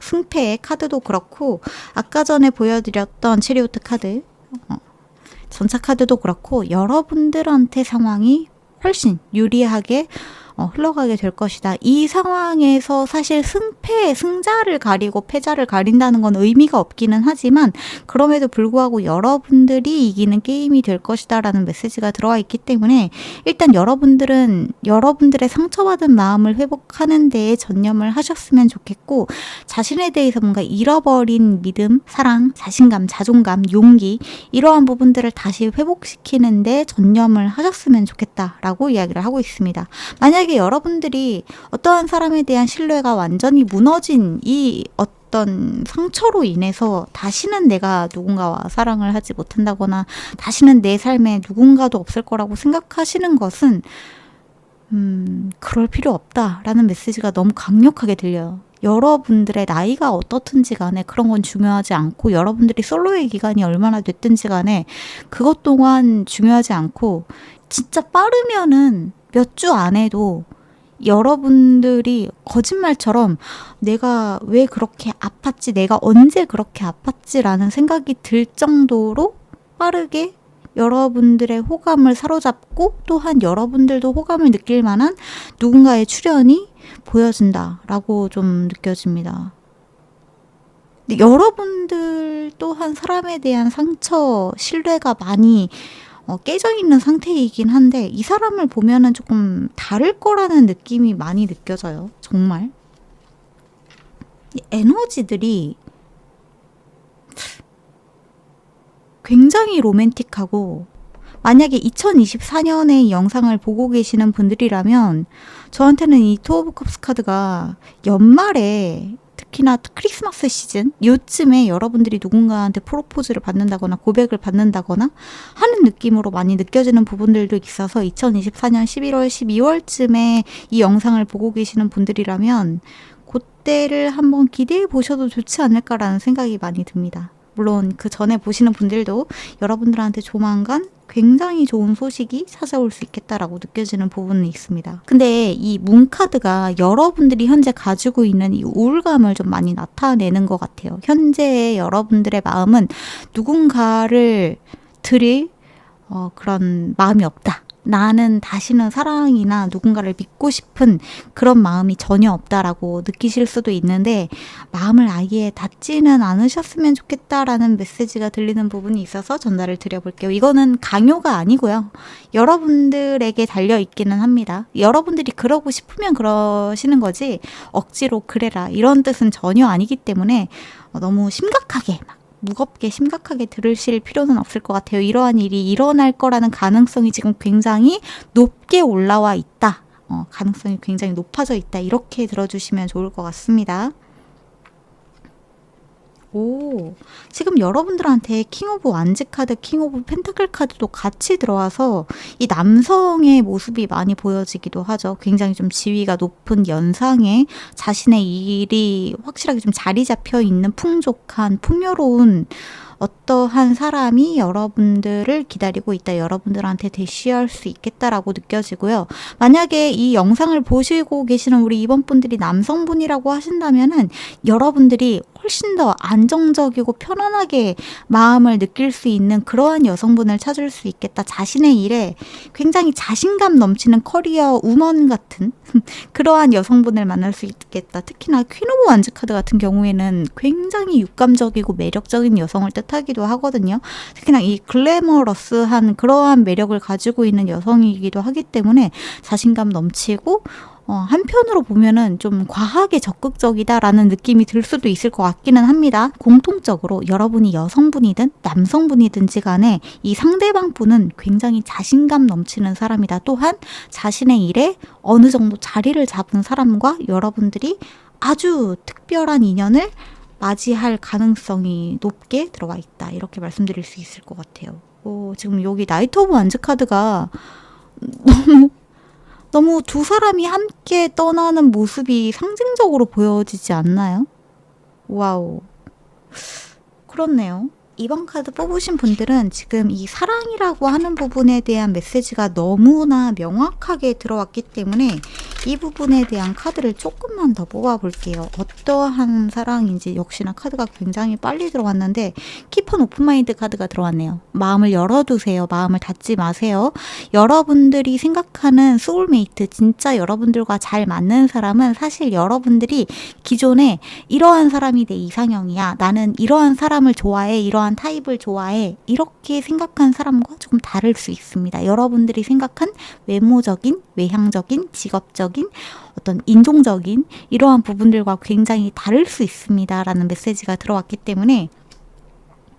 승패의 카드도 그렇고 아까 전에 보여드렸던 체리오트 카드, 전차 카드도 그렇고 여러분들한테 상황이 훨씬 유리하게 흘러가게 될 것이다. 이 상황에서 사실 승자를 가리고 패자를 가린다는 건 의미가 없기는 하지만 그럼에도 불구하고 여러분들이 이기는 게임이 될 것이다 라는 메시지가 들어와 있기 때문에 일단 여러분들은 여러분들의 상처받은 마음을 회복하는 데에 전념을 하셨으면 좋겠고 자신에 대해서 뭔가 잃어버린 믿음, 사랑, 자신감, 자존감, 용기 이러한 부분들을 다시 회복시키는 데 전념을 하셨으면 좋겠다라고 이야기를 하고 있습니다. 만약에 여러분들이 어떠한 사람에 대한 신뢰가 완전히 무너진 이 어떤 상처로 인해서 다시는 내가 누군가와 사랑을 하지 못한다거나 다시는 내 삶에 누군가도 없을 거라고 생각하시는 것은 그럴 필요 없다라는 메시지가 너무 강력하게 들려요. 여러분들의 나이가 어떻든지 간에 그런 건 중요하지 않고, 여러분들이 솔로의 기간이 얼마나 됐든지 간에 그것 동안 중요하지 않고, 진짜 빠르면은 몇 주 안에도 여러분들이 거짓말처럼 내가 왜 그렇게 아팠지, 내가 언제 그렇게 아팠지라는 생각이 들 정도로 빠르게 여러분들의 호감을 사로잡고, 또한 여러분들도 호감을 느낄 만한 누군가의 출현이 보여진다라고 좀 느껴집니다. 근데 여러분들 또한 사람에 대한 상처, 신뢰가 많이 깨져 있는 상태이긴 한데, 이 사람을 보면은 조금 다를 거라는 느낌이 많이 느껴져요. 정말. 이 에너지들이 굉장히 로맨틱하고, 만약에 2024년에 이 영상을 보고 계시는 분들이라면 저한테는 이 투 오브 컵스 카드가 연말에, 특히나 크리스마스 시즌 요쯤에 여러분들이 누군가한테 프로포즈를 받는다거나 고백을 받는다거나 하는 느낌으로 많이 느껴지는 부분들도 있어서, 2024년 11월, 12월쯤에 이 영상을 보고 계시는 분들이라면 그때를 한번 기대해 보셔도 좋지 않을까라는 생각이 많이 듭니다. 물론 그 전에 보시는 분들도 여러분들한테 조만간 굉장히 좋은 소식이 찾아올 수 있겠다라고 느껴지는 부분은 있습니다. 근데 이 문카드가 여러분들이 현재 가지고 있는 이 우울감을 좀 많이 나타내는 것 같아요. 현재의 여러분들의 마음은 누군가를 드릴 그런 마음이 없다. 나는 다시는 사랑이나 누군가를 믿고 싶은 그런 마음이 전혀 없다라고 느끼실 수도 있는데, 마음을 아예 닫지는 않으셨으면 좋겠다라는 메시지가 들리는 부분이 있어서 전달을 드려볼게요. 이거는 강요가 아니고요. 여러분들에게 달려있기는 합니다. 여러분들이 그러고 싶으면 그러시는 거지, 억지로 그래라 이런 뜻은 전혀 아니기 때문에 너무 심각하게 무겁게 심각하게 들으실 필요는 없을 것 같아요. 이러한 일이 일어날 거라는 가능성이 지금 굉장히 높게 올라와 있다. 가능성이 굉장히 높아져 있다. 이렇게 들어주시면 좋을 것 같습니다. 오, 지금 여러분들한테 킹 오브 완즈 카드, 킹 오브 펜타클 카드도 같이 들어와서 이 남성의 모습이 많이 보여지기도 하죠. 굉장히 좀 지위가 높은 연상에 자신의 일이 확실하게 좀 자리 잡혀 있는 풍족한, 풍요로운 어떠한 사람이 여러분들을 기다리고 있다, 여러분들한테 대시할 수 있겠다라고 느껴지고요. 만약에 이 영상을 보시고 계시는 우리 이번 분들이 남성분이라고 하신다면은 여러분들이 훨씬 더 안정적이고 편안하게 마음을 느낄 수 있는 그러한 여성분을 찾을 수 있겠다. 자신의 일에 굉장히 자신감 넘치는 커리어 우먼 같은 그러한 여성분을 만날 수 있겠다. 특히나 퀸 오브 완즈 카드 같은 경우에는 굉장히 육감적이고 매력적인 여성을 뜻하기도 하거든요. 특히나 이 글래머러스한 그러한 매력을 가지고 있는 여성이기도 하기 때문에 자신감 넘치고, 한편으로 보면은 좀 과하게 적극적이다라는 느낌이 들 수도 있을 것 같기는 합니다. 공통적으로 여러분이 여성분이든 남성분이든지 간에 이 상대방 분은 굉장히 자신감 넘치는 사람이다. 또한 자신의 일에 어느 정도 자리를 잡은 사람과 여러분들이 아주 특별한 인연을 맞이할 가능성이 높게 들어와 있다. 이렇게 말씀드릴 수 있을 것 같아요. 지금 여기 나이트 오브 완즈 카드가 너무 두 사람이 함께 떠나는 모습이 상징적으로 보여지지 않나요? 와우. 그렇네요. 이번 카드 뽑으신 분들은 지금 이 사랑이라고 하는 부분에 대한 메시지가 너무나 명확하게 들어왔기 때문에 이 부분에 대한 카드를 조금만 더 뽑아볼게요. 어떠한 사랑인지. 역시나 카드가 굉장히 빨리 들어왔는데 Keep an open mind 카드가 들어왔네요. 마음을 열어두세요. 마음을 닫지 마세요. 여러분들이 생각하는 소울메이트, 진짜 여러분들과 잘 맞는 사람은 사실 여러분들이 기존에 이러한 사람이 내 이상형이야, 나는 이러한 사람을 좋아해, 이러한 타입을 좋아해, 이렇게 생각한 사람과 조금 다를 수 있습니다. 여러분들이 생각한 외모적인, 외향적인, 직업적인, 어떤 인종적인 이러한 부분들과 굉장히 다를 수 있습니다 라는 메시지가 들어왔기 때문에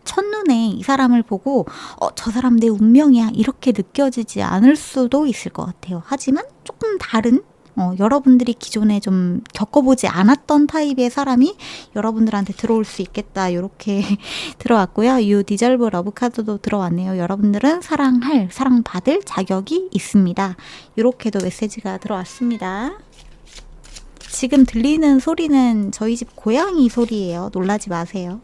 첫눈에 이 사람을 보고 저 사람 내 운명이야 이렇게 느껴지지 않을 수도 있을 것 같아요. 하지만 조금 다른 여러분들이 기존에 좀 겪어보지 않았던 타입의 사람이 여러분들한테 들어올 수 있겠다. 이렇게 들어왔고요. You deserve love 카드도 들어왔네요. 여러분들은 사랑할, 사랑받을 자격이 있습니다. 이렇게도 메시지가 들어왔습니다. 지금 들리는 소리는 저희 집 고양이 소리예요. 놀라지 마세요.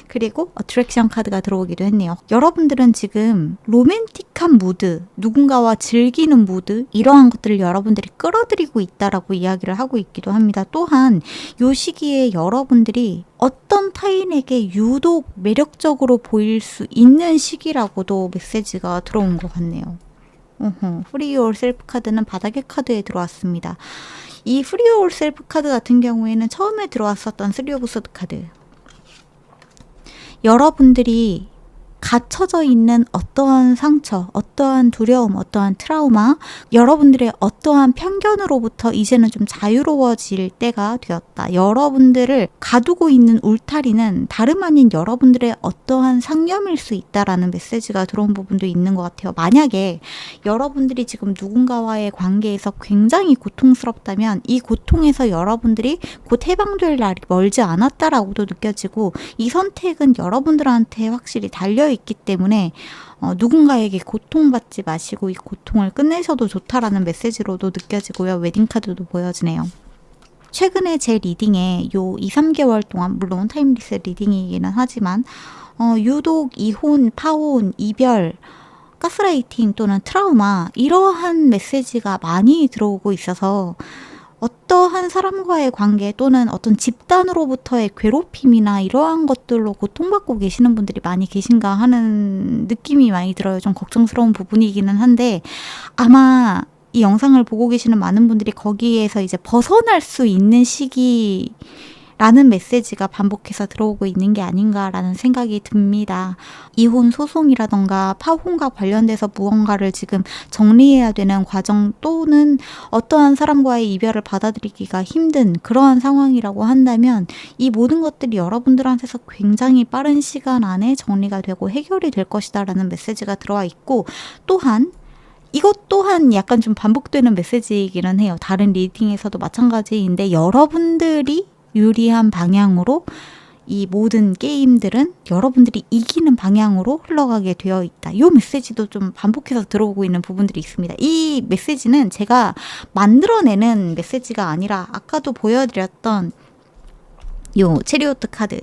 그리고 어트랙션 카드가 들어오기도 했네요. 여러분들은 지금 로맨틱한 무드, 누군가와 즐기는 무드, 이러한 것들을 여러분들이 끌어들이고 있다라고 이야기를 하고 있기도 합니다. 또한 이 시기에 여러분들이 어떤 타인에게 유독 매력적으로 보일 수 있는 시기라고도 메시지가 들어온 것 같네요. Free Yourself 카드는 바닥의 카드에 들어왔습니다. 이 Free Yourself 카드 같은 경우에는 처음에 들어왔었던 쓰리 오브 소드 카드, 여러분들이 갇혀져 있는 어떠한 상처, 어떠한 두려움, 어떠한 트라우마, 여러분들의 어떠한 편견으로부터 이제는 좀 자유로워질 때가 되었다. 여러분들을 가두고 있는 울타리는 다름 아닌 여러분들의 어떠한 상념일 수 있다라는 메시지가 들어온 부분도 있는 것 같아요. 만약에 여러분들이 지금 누군가와의 관계에서 굉장히 고통스럽다면 이 고통에서 여러분들이 곧 해방될 날이 멀지 않았다라고도 느껴지고, 이 선택은 여러분들한테 확실히 달려 있기 때문에 누군가에게 고통받지 마시고 이 고통을 끝내셔도 좋다라는 메시지로도 느껴지고요. 웨딩카드도 보여지네요. 최근에 제 리딩에 요 2-3개월 동안, 물론 타임리스 리딩이기는 하지만 유독 이혼, 파혼, 이별, 가스라이팅 또는 트라우마, 이러한 메시지가 많이 들어오고 있어서 어떠한 사람과의 관계 또는 어떤 집단으로부터의 괴롭힘이나 이러한 것들로 고통받고 계시는 분들이 많이 계신가 하는 느낌이 많이 들어요. 좀 걱정스러운 부분이기는 한데, 아마 이 영상을 보고 계시는 많은 분들이 거기에서 이제 벗어날 수 있는 시기 라는 메시지가 반복해서 들어오고 있는 게 아닌가라는 생각이 듭니다. 이혼 소송이라던가 파혼과 관련돼서 무언가를 지금 정리해야 되는 과정, 또는 어떠한 사람과의 이별을 받아들이기가 힘든 그러한 상황이라고 한다면 이 모든 것들이 여러분들한테서 굉장히 빠른 시간 안에 정리가 되고 해결이 될 것이다 라는 메시지가 들어와 있고, 또한 이것 또한 약간 좀 반복되는 메시지이기는 해요. 다른 리딩에서도 마찬가지인데, 여러분들이 유리한 방향으로 이 모든 게임들은 여러분들이 이기는 방향으로 흘러가게 되어 있다. 이 메시지도 좀 반복해서 들어오고 있는 부분들이 있습니다. 이 메시지는 제가 만들어내는 메시지가 아니라 아까도 보여드렸던 요 체리오트 카드,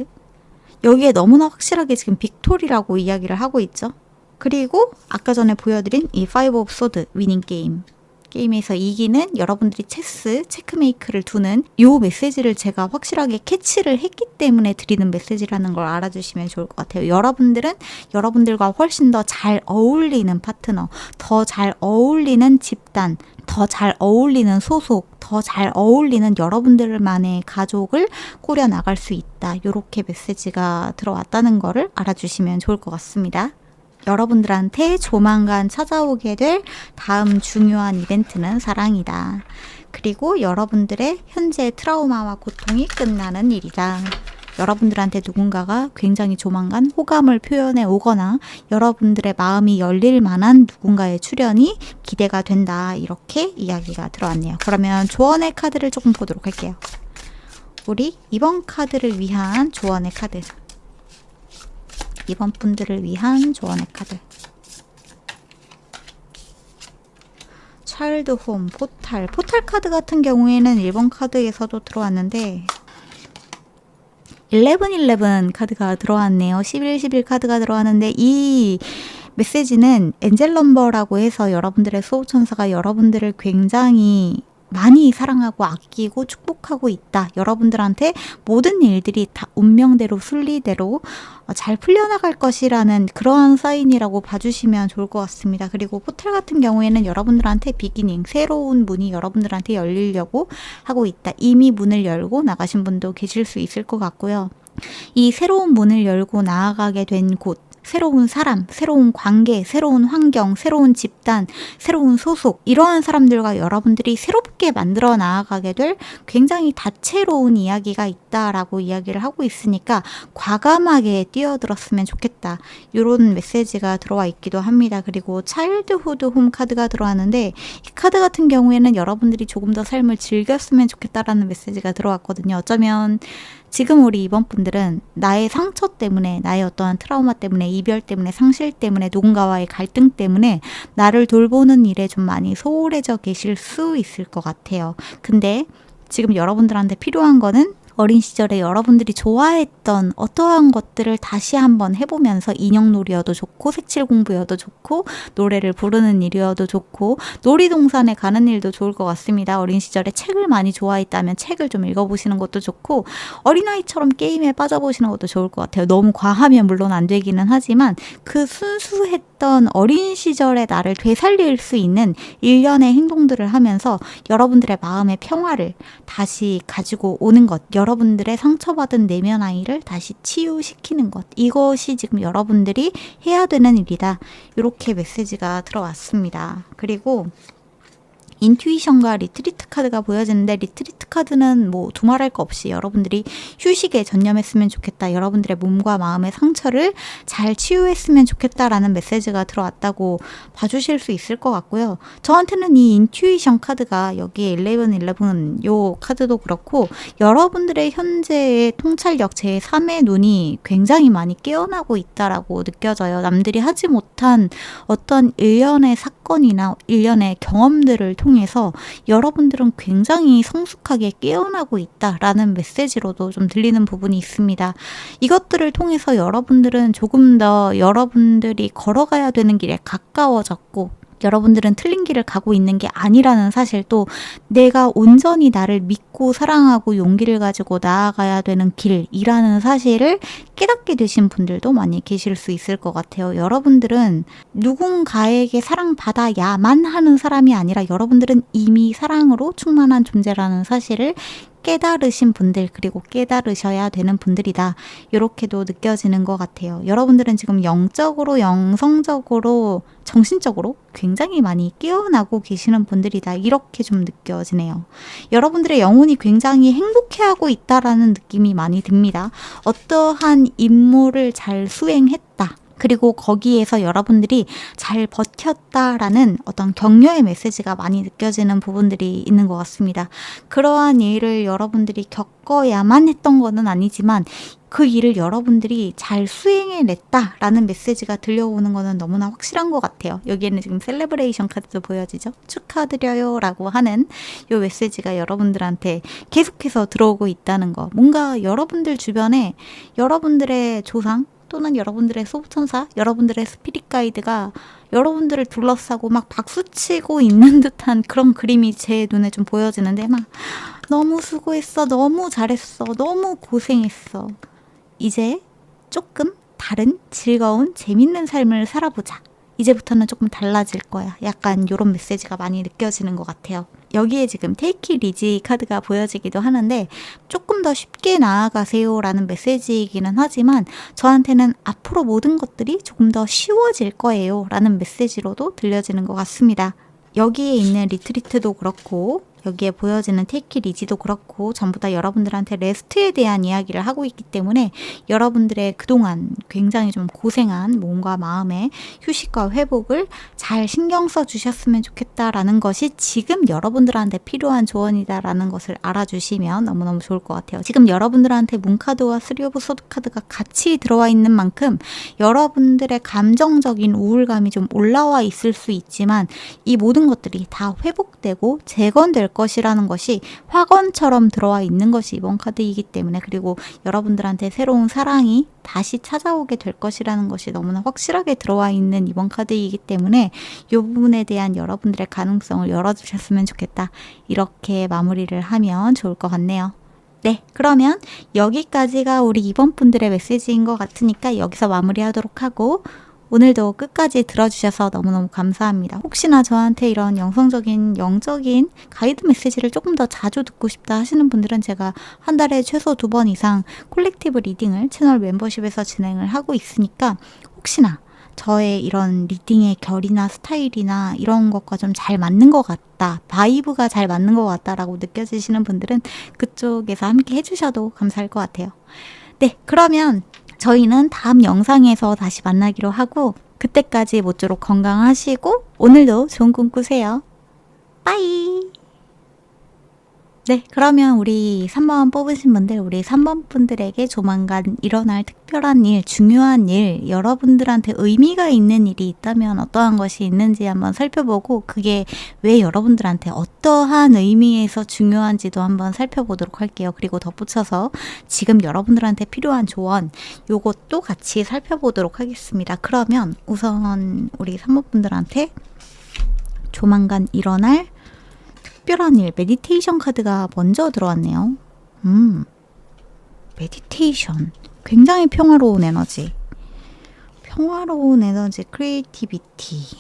여기에 너무나 확실하게 지금 빅토리라고 이야기를 하고 있죠. 그리고 아까 전에 보여드린 이 파이브 오브 소드, 위닝 게임, 게임에서 이기는, 여러분들이 체크메이크를 두는 요 메시지를 제가 확실하게 캐치를 했기 때문에 드리는 메시지라는 걸 알아주시면 좋을 것 같아요. 여러분들은 여러분들과 훨씬 더 잘 어울리는 파트너, 더 잘 어울리는 집단, 더 잘 어울리는 소속, 더 잘 어울리는 여러분들만의 가족을 꾸려나갈 수 있다. 요렇게 메시지가 들어왔다는 거를 알아주시면 좋을 것 같습니다. 여러분들한테 조만간 찾아오게 될 다음 중요한 이벤트는 사랑이다. 그리고 여러분들의 현재 트라우마와 고통이 끝나는 일이다. 여러분들한테 누군가가 굉장히 조만간 호감을 표현해 오거나 여러분들의 마음이 열릴 만한 누군가의 출현이 기대가 된다. 이렇게 이야기가 들어왔네요. 그러면 조언의 카드를 조금 보도록 할게요. 우리 이번 카드를 위한 조언의 카드, 이번 분들을 위한 조언의 카드, 차일드 홈, 포탈 카드 같은 경우에는 1번 카드에서도 들어왔는데 1111 카드가 들어왔네요. 1111 카드가 들어왔는데, 이 메시지는 엔젤 넘버라고 해서 여러분들의 수호천사가 여러분들을 굉장히 많이 사랑하고 아끼고 축복하고 있다. 여러분들한테 모든 일들이 다 운명대로 순리대로 잘 풀려나갈 것이라는 그러한 사인이라고 봐주시면 좋을 것 같습니다. 그리고 포탈 같은 경우에는 여러분들한테 비기닝, 새로운 문이 여러분들한테 열리려고 하고 있다. 이미 문을 열고 나가신 분도 계실 수 있을 것 같고요. 이 새로운 문을 열고 나아가게 된 곳, 새로운 사람, 새로운 관계, 새로운 환경, 새로운 집단, 새로운 소속, 이러한 사람들과 여러분들이 새롭게 만들어 나아가게 될 굉장히 다채로운 이야기가 있다라고 이야기를 하고 있으니까 과감하게 뛰어들었으면 좋겠다. 이런 메시지가 들어와 있기도 합니다. 그리고 차일드후드 홈 카드가 들어왔는데 이 카드 같은 경우에는 여러분들이 조금 더 삶을 즐겼으면 좋겠다라는 메시지가 들어왔거든요. 어쩌면 지금 우리 이번 분들은 나의 상처 때문에, 나의 어떠한 트라우마 때문에, 이별 때문에, 상실 때문에, 누군가와의 갈등 때문에 나를 돌보는 일에 좀 많이 소홀해져 계실 수 있을 것 같아요. 근데 지금 여러분들한테 필요한 거는 어린 시절에 여러분들이 좋아했던 어떠한 것들을 다시 한번 해보면서 인형놀이여도 좋고 색칠 공부여도 좋고 노래를 부르는 일이어도 좋고 놀이동산에 가는 일도 좋을 것 같습니다. 어린 시절에 책을 많이 좋아했다면 책을 좀 읽어보시는 것도 좋고 어린아이처럼 게임에 빠져보시는 것도 좋을 것 같아요. 너무 과하면 물론 안 되기는 하지만 그 순수했던 어린 시절의 나를 되살릴 수 있는 일련의 행동들을 하면서 여러분들의 마음의 평화를 다시 가지고 오는 것, 여러분들의 상처받은 내면 아이를 다시 치유시키는 것, 이것이 지금 여러분들이 해야 되는 일이다. 이렇게 메시지가 들어왔습니다. 그리고 인투이션과 리트리트 카드가 보여지는데 리트리트 카드는 뭐 두말할 거 없이 여러분들이 휴식에 전념했으면 좋겠다. 여러분들의 몸과 마음의 상처를 잘 치유했으면 좋겠다라는 메시지가 들어왔다고 봐주실 수 있을 것 같고요. 저한테는 이 인투이션 카드가 여기에 1111 요 카드도 그렇고 여러분들의 현재의 통찰력 제3의 눈이 굉장히 많이 깨어나고 있다라고 느껴져요. 남들이 하지 못한 어떤 일련의 사건이나 일련의 경험들을 통해서 여러분들은 굉장히 성숙하게 깨어나고 있다라는 메시지로도 좀 들리는 부분이 있습니다. 이것들을 통해서 여러분들은 조금 더 여러분들이 걸어가야 되는 길에 가까워졌고 여러분들은 틀린 길을 가고 있는 게 아니라는 사실, 또 내가 온전히 나를 믿고 사랑하고 용기를 가지고 나아가야 되는 길이라는 사실을 깨닫게 되신 분들도 많이 계실 수 있을 것 같아요. 여러분들은 누군가에게 사랑받아야만 하는 사람이 아니라 여러분들은 이미 사랑으로 충만한 존재라는 사실을 깨달으신 분들, 그리고 깨달으셔야 되는 분들이다. 이렇게도 느껴지는 것 같아요. 여러분들은 지금 영적으로, 영성적으로, 정신적으로 굉장히 많이 깨어나고 계시는 분들이다. 이렇게 좀 느껴지네요. 여러분들의 영혼이 굉장히 행복해하고 있다라는 느낌이 많이 듭니다. 어떠한 임무를 잘 수행했다. 그리고 거기에서 여러분들이 잘 버텼다라는 어떤 격려의 메시지가 많이 느껴지는 부분들이 있는 것 같습니다. 그러한 일을 여러분들이 겪어야만 했던 것은 아니지만 그 일을 여러분들이 잘 수행해냈다라는 메시지가 들려오는 것은 너무나 확실한 것 같아요. 여기에는 지금 셀레브레이션 카드도 보여지죠. 축하드려요 라고 하는 이 메시지가 여러분들한테 계속해서 들어오고 있다는 거. 뭔가 여러분들 주변에 여러분들의 조상 또는 여러분들의 소부천사, 여러분들의 스피릿 가이드가 여러분들을 둘러싸고 막 박수치고 있는 듯한 그런 그림이 제 눈에 좀 보여지는데, 막 너무 수고했어, 너무 잘했어, 너무 고생했어, 이제 조금 다른 즐거운 재밌는 삶을 살아보자, 이제부터는 조금 달라질 거야, 약간 이런 메시지가 많이 느껴지는 것 같아요. 여기에 지금 Take it easy 카드가 보여지기도 하는데 조금 더 쉽게 나아가세요 라는 메시지이기는 하지만 저한테는 앞으로 모든 것들이 조금 더 쉬워질 거예요 라는 메시지로도 들려지는 것 같습니다. 여기에 있는 리트리트도 그렇고 여기에 보여지는 테이크 리지도 그렇고 전부 다 여러분들한테 레스트에 대한 이야기를 하고 있기 때문에 여러분들의 그동안 굉장히 좀 고생한 몸과 마음의 휴식과 회복을 잘 신경 써 주셨으면 좋겠다라는 것이 지금 여러분들한테 필요한 조언이다라는 것을 알아주시면 너무너무 좋을 것 같아요. 지금 여러분들한테 문카드와 3 오브 소드 카드가 같이 들어와 있는 만큼 여러분들의 감정적인 우울감이 좀 올라와 있을 수 있지만 이 모든 것들이 다 회복되고 재건될 것이라는 것이 화건처럼 들어와 있는 것이 이번 카드이기 때문에, 그리고 여러분들한테 새로운 사랑이 다시 찾아오게 될 것이라는 것이 너무나 확실하게 들어와 있는 이번 카드이기 때문에 이 부분에 대한 여러분들의 가능성을 열어주셨으면 좋겠다. 이렇게 마무리를 하면 좋을 것 같네요. 네, 그러면 여기까지가 우리 이번 분들의 메시지인 것 같으니까 여기서 마무리하도록 하고, 오늘도 끝까지 들어주셔서 너무너무 감사합니다. 혹시나 저한테 이런 영성적인, 영적인 가이드 메시지를 조금 더 자주 듣고 싶다 하시는 분들은 제가 한 달에 최소 2번 이상 콜렉티브 리딩을 채널 멤버십에서 진행을 하고 있으니까 혹시나 저의 이런 리딩의 결이나 스타일이나 이런 것과 좀 잘 맞는 것 같다, 바이브가 잘 맞는 것 같다라고 느껴지시는 분들은 그쪽에서 함께 해주셔도 감사할 것 같아요. 네, 그러면 저희는 다음 영상에서 다시 만나기로 하고, 그때까지 모쪼록 건강하시고 오늘도 좋은 꿈 꾸세요. 빠이. 네, 그러면 우리 3번 뽑으신 분들, 우리 3번 분들에게 조만간 일어날 특별한 일, 중요한 일, 여러분들한테 의미가 있는 일이 있다면 어떠한 것이 있는지 한번 살펴보고, 그게 왜 여러분들한테 어떠한 의미에서 중요한지도 한번 살펴보도록 할게요. 그리고 덧붙여서 지금 여러분들한테 필요한 조언, 요것도 같이 살펴보도록 하겠습니다. 그러면 우선 우리 3번 분들한테 조만간 일어날 특별한 일, 메디테이션 카드가 먼저 들어왔네요. 메디테이션. 굉장히 평화로운 에너지. 평화로운 에너지, 크리에이티비티.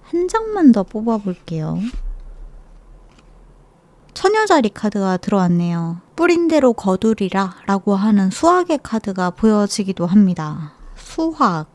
한 장만 더 뽑아볼게요. 처녀자리 카드가 들어왔네요. 뿌린 대로 거두리라 라고 하는 수학의 카드가 보여지기도 합니다. 수학.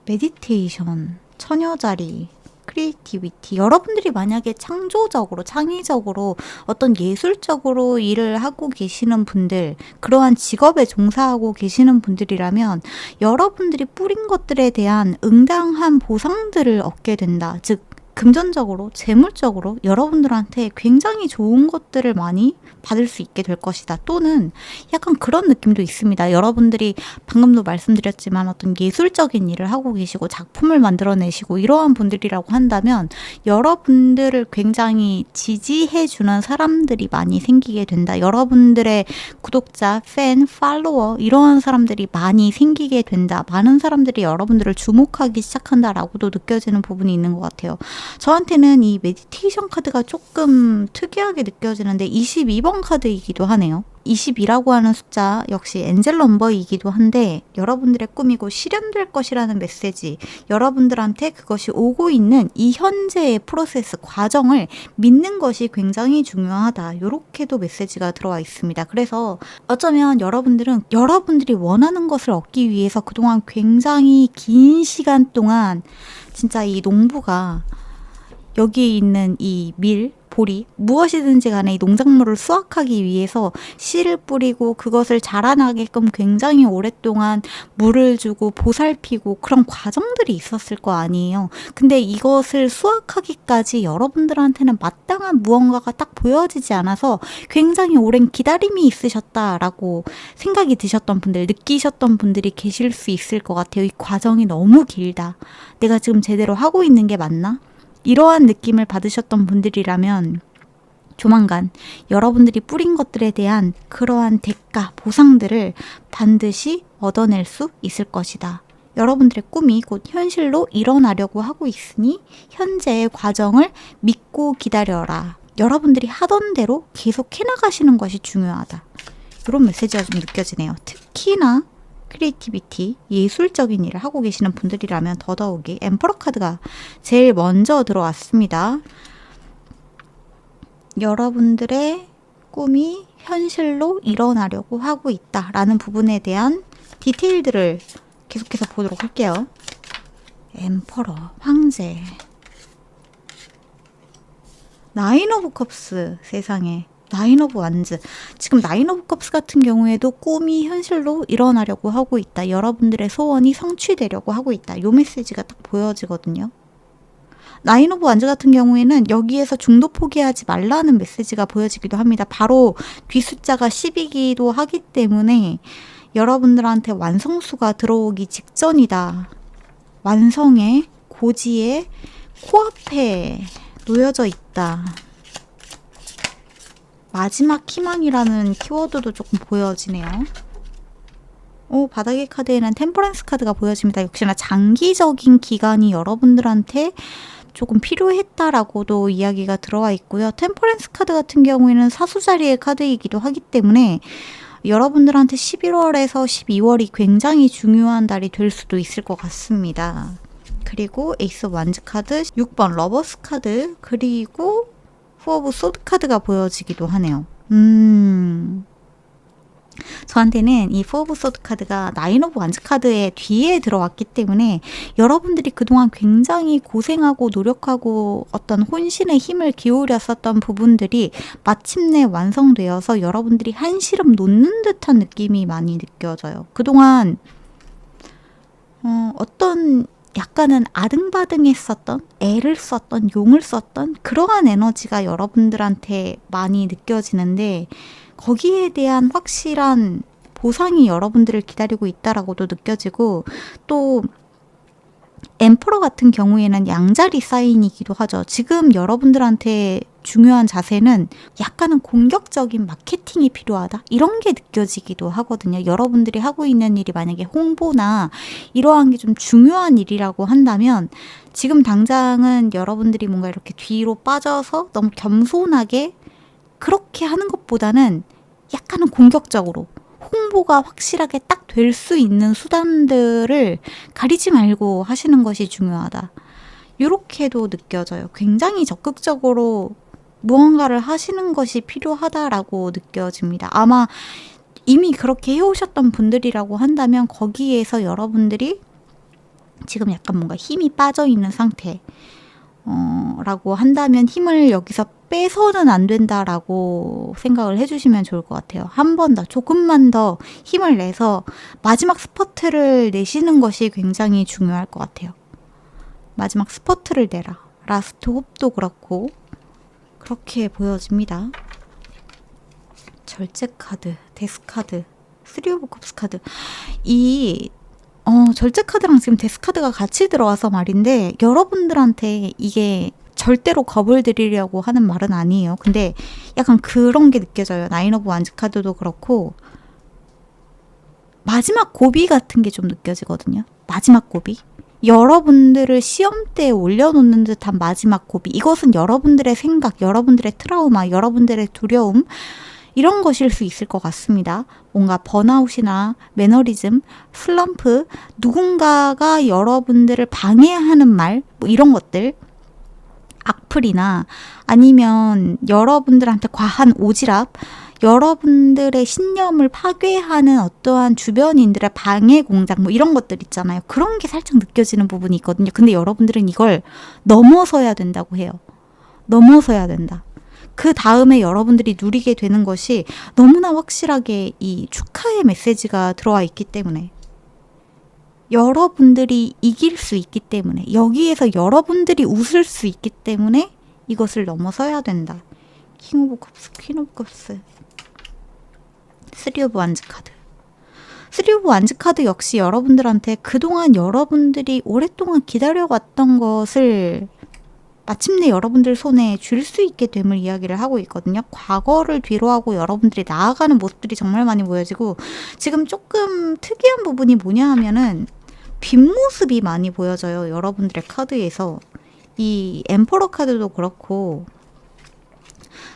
메디테이션. 처녀자리, 크리에이티비티. 여러분들이 만약에 창조적으로, 창의적으로 어떤 예술적으로 일을 하고 계시는 분들, 그러한 직업에 종사하고 계시는 분들이라면 여러분들이 뿌린 것들에 대한 응당한 보상들을 얻게 된다. 즉 금전적으로, 재물적으로 여러분들한테 굉장히 좋은 것들을 많이 받을 수 있게 될 것이다. 또는 약간 그런 느낌도 있습니다. 여러분들이 방금도 말씀드렸지만 어떤 예술적인 일을 하고 계시고 작품을 만들어내시고 이러한 분들이라고 한다면 여러분들을 굉장히 지지해주는 사람들이 많이 생기게 된다. 여러분들의 구독자, 팬, 팔로워 이러한 사람들이 많이 생기게 된다. 많은 사람들이 여러분들을 주목하기 시작한다라고도 느껴지는 부분이 있는 것 같아요. 저한테는 이 메디테이션 카드가 조금 특이하게 느껴지는데 22번 카드이기도 하네요. 20이라고 하는 숫자 역시 엔젤 넘버이기도 한데 여러분들의 꿈이고 실현될 것이라는 메시지, 여러분들한테 그것이 오고 있는 이 현재의 프로세스 과정을 믿는 것이 굉장히 중요하다. 이렇게도 메시지가 들어와 있습니다. 그래서 어쩌면 여러분들은 여러분들이 원하는 것을 얻기 위해서 그동안 굉장히 긴 시간 동안 진짜 이 농부가 여기 있는 이 밀, 보리, 무엇이든지 간에 이 농작물을 수확하기 위해서 씨를 뿌리고 그것을 자라나게끔 굉장히 오랫동안 물을 주고 보살피고 그런 과정들이 있었을 거 아니에요. 근데 이것을 수확하기까지 여러분들한테는 마땅한 무언가가 딱 보여지지 않아서 굉장히 오랜 기다림이 있으셨다라고 생각이 드셨던 분들, 느끼셨던 분들이 계실 수 있을 것 같아요. 이 과정이 너무 길다. 내가 지금 제대로 하고 있는 게 맞나? 이러한 느낌을 받으셨던 분들이라면 조만간 여러분들이 뿌린 것들에 대한 그러한 대가, 보상들을 반드시 얻어낼 수 있을 것이다. 여러분들의 꿈이 곧 현실로 일어나려고 하고 있으니 현재의 과정을 믿고 기다려라. 여러분들이 하던 대로 계속 해나가시는 것이 중요하다. 이런 메시지가 좀 느껴지네요. 특히나 크리에이티비티, 예술적인 일을 하고 계시는 분들이라면 더더욱이 엠퍼러 카드가 제일 먼저 들어왔습니다. 여러분들의 꿈이 현실로 일어나려고 하고 있다라는 부분에 대한 디테일들을 계속해서 보도록 할게요. 엠퍼러, 황제, 나인 오브 컵스, 세상에. 나인 오브 완즈. 지금 나인 오브 컵스 같은 경우에도 꿈이 현실로 일어나려고 하고 있다. 여러분들의 소원이 성취되려고 하고 있다. 요 메시지가 딱 보여지거든요. 나인 오브 완즈 같은 경우에는 여기에서 중도 포기하지 말라는 메시지가 보여지기도 합니다. 바로 뒷숫자가 10이기도 하기 때문에 여러분들한테 완성수가 들어오기 직전이다. 완성의 고지의 코앞에 놓여져 있다. 마지막 희망이라는 키워드도 조금 보여지네요. 바닥의 카드에는 템퍼런스 카드가 보여집니다. 역시나 장기적인 기간이 여러분들한테 조금 필요했다라고도 이야기가 들어와 있고요. 템퍼런스 카드 같은 경우에는 사수자리의 카드이기도 하기 때문에 여러분들한테 11월에서 12월이 굉장히 중요한 달이 될 수도 있을 것 같습니다. 그리고 에이스 오브 완즈 카드, 6번 러버스 카드, 그리고 4 오브 소드 카드가 보여지기도 하네요. 저한테는 이 포 오브 소드 카드가 나인 오브 완즈 카드의 뒤에 들어왔기 때문에 여러분들이 그동안 굉장히 고생하고 노력하고 어떤 혼신의 힘을 기울였었던 부분들이 마침내 완성되어서 여러분들이 한시름 놓는 듯한 느낌이 많이 느껴져요. 그동안 어떤 약간은 아등바등했었던, 애를 썼던, 용을 썼던 그러한 에너지가 여러분들한테 많이 느껴지는데 거기에 대한 확실한 보상이 여러분들을 기다리고 있다라고도 느껴지고, 또 엠퍼러 같은 경우에는 양자리 사인이기도 하죠. 지금 여러분들한테 중요한 자세는 약간은 공격적인 마케팅이 필요하다, 이런 게 느껴지기도 하거든요. 여러분들이 하고 있는 일이 만약에 홍보나 이러한 게 좀 중요한 일이라고 한다면 지금 당장은 여러분들이 뭔가 이렇게 뒤로 빠져서 너무 겸손하게 그렇게 하는 것보다는 약간은 공격적으로 홍보가 확실하게 딱 될 수 있는 수단들을 가리지 말고 하시는 것이 중요하다, 이렇게도 느껴져요. 굉장히 적극적으로 무언가를 하시는 것이 필요하다라고 느껴집니다. 아마 이미 그렇게 해오셨던 분들이라고 한다면 거기에서 여러분들이 지금 약간 뭔가 힘이 빠져있는 상태 라고 한다면 힘을 여기서 빼서는 안 된다라고 생각을 해주시면 좋을 것 같아요. 한 번 더, 조금만 더 힘을 내서 마지막 스퍼트를 내시는 것이 굉장히 중요할 것 같아요. 마지막 스퍼트를 내라. 라스트 홉도 그렇고 그렇게 보여집니다. 절제 카드, 데스 카드, 쓰리 오브 컵스 카드. 이 절제 카드랑 지금 데스 카드가 같이 들어와서 말인데, 여러분들한테 이게 절대로 겁을 드리려고 하는 말은 아니에요. 근데 약간 그런 게 느껴져요. 나인 오브 완즈 카드도 그렇고 마지막 고비 같은 게 좀 느껴지거든요. 마지막 고비. 여러분들을 시험대에 올려놓는 듯한 마지막 고비. 이것은 여러분들의 생각, 여러분들의 트라우마, 여러분들의 두려움, 이런 것일 수 있을 것 같습니다. 뭔가 번아웃이나 매너리즘, 슬럼프, 누군가가 여러분들을 방해하는 말, 뭐 이런 것들, 악플이나 아니면 여러분들한테 과한 오지랖, 여러분들의 신념을 파괴하는 어떠한 주변인들의 방해 공작, 뭐 이런 것들 있잖아요. 그런 게 살짝 느껴지는 부분이 있거든요. 근데 여러분들은 이걸 넘어서야 된다고 해요. 넘어서야 된다. 그 다음에 여러분들이 누리게 되는 것이 너무나 확실하게 이 축하의 메시지가 들어와 있기 때문에, 여러분들이 이길 수 있기 때문에, 여기에서 여러분들이 웃을 수 있기 때문에 이것을 넘어서야 된다. 킹 오브 컵스, 퀸 오브 컵스, 쓰리 오브 완즈 카드. 쓰리 오브 완즈 카드 역시 여러분들한테 그동안 여러분들이 오랫동안 기다려왔던 것을 마침내 여러분들 손에 줄 수 있게 됨을 이야기를 하고 있거든요. 과거를 뒤로하고 여러분들이 나아가는 모습들이 정말 많이 보여지고, 지금 조금 특이한 부분이 뭐냐 하면은 뒷모습이 많이 보여져요. 여러분들의 카드에서. 이 엠퍼러 카드도 그렇고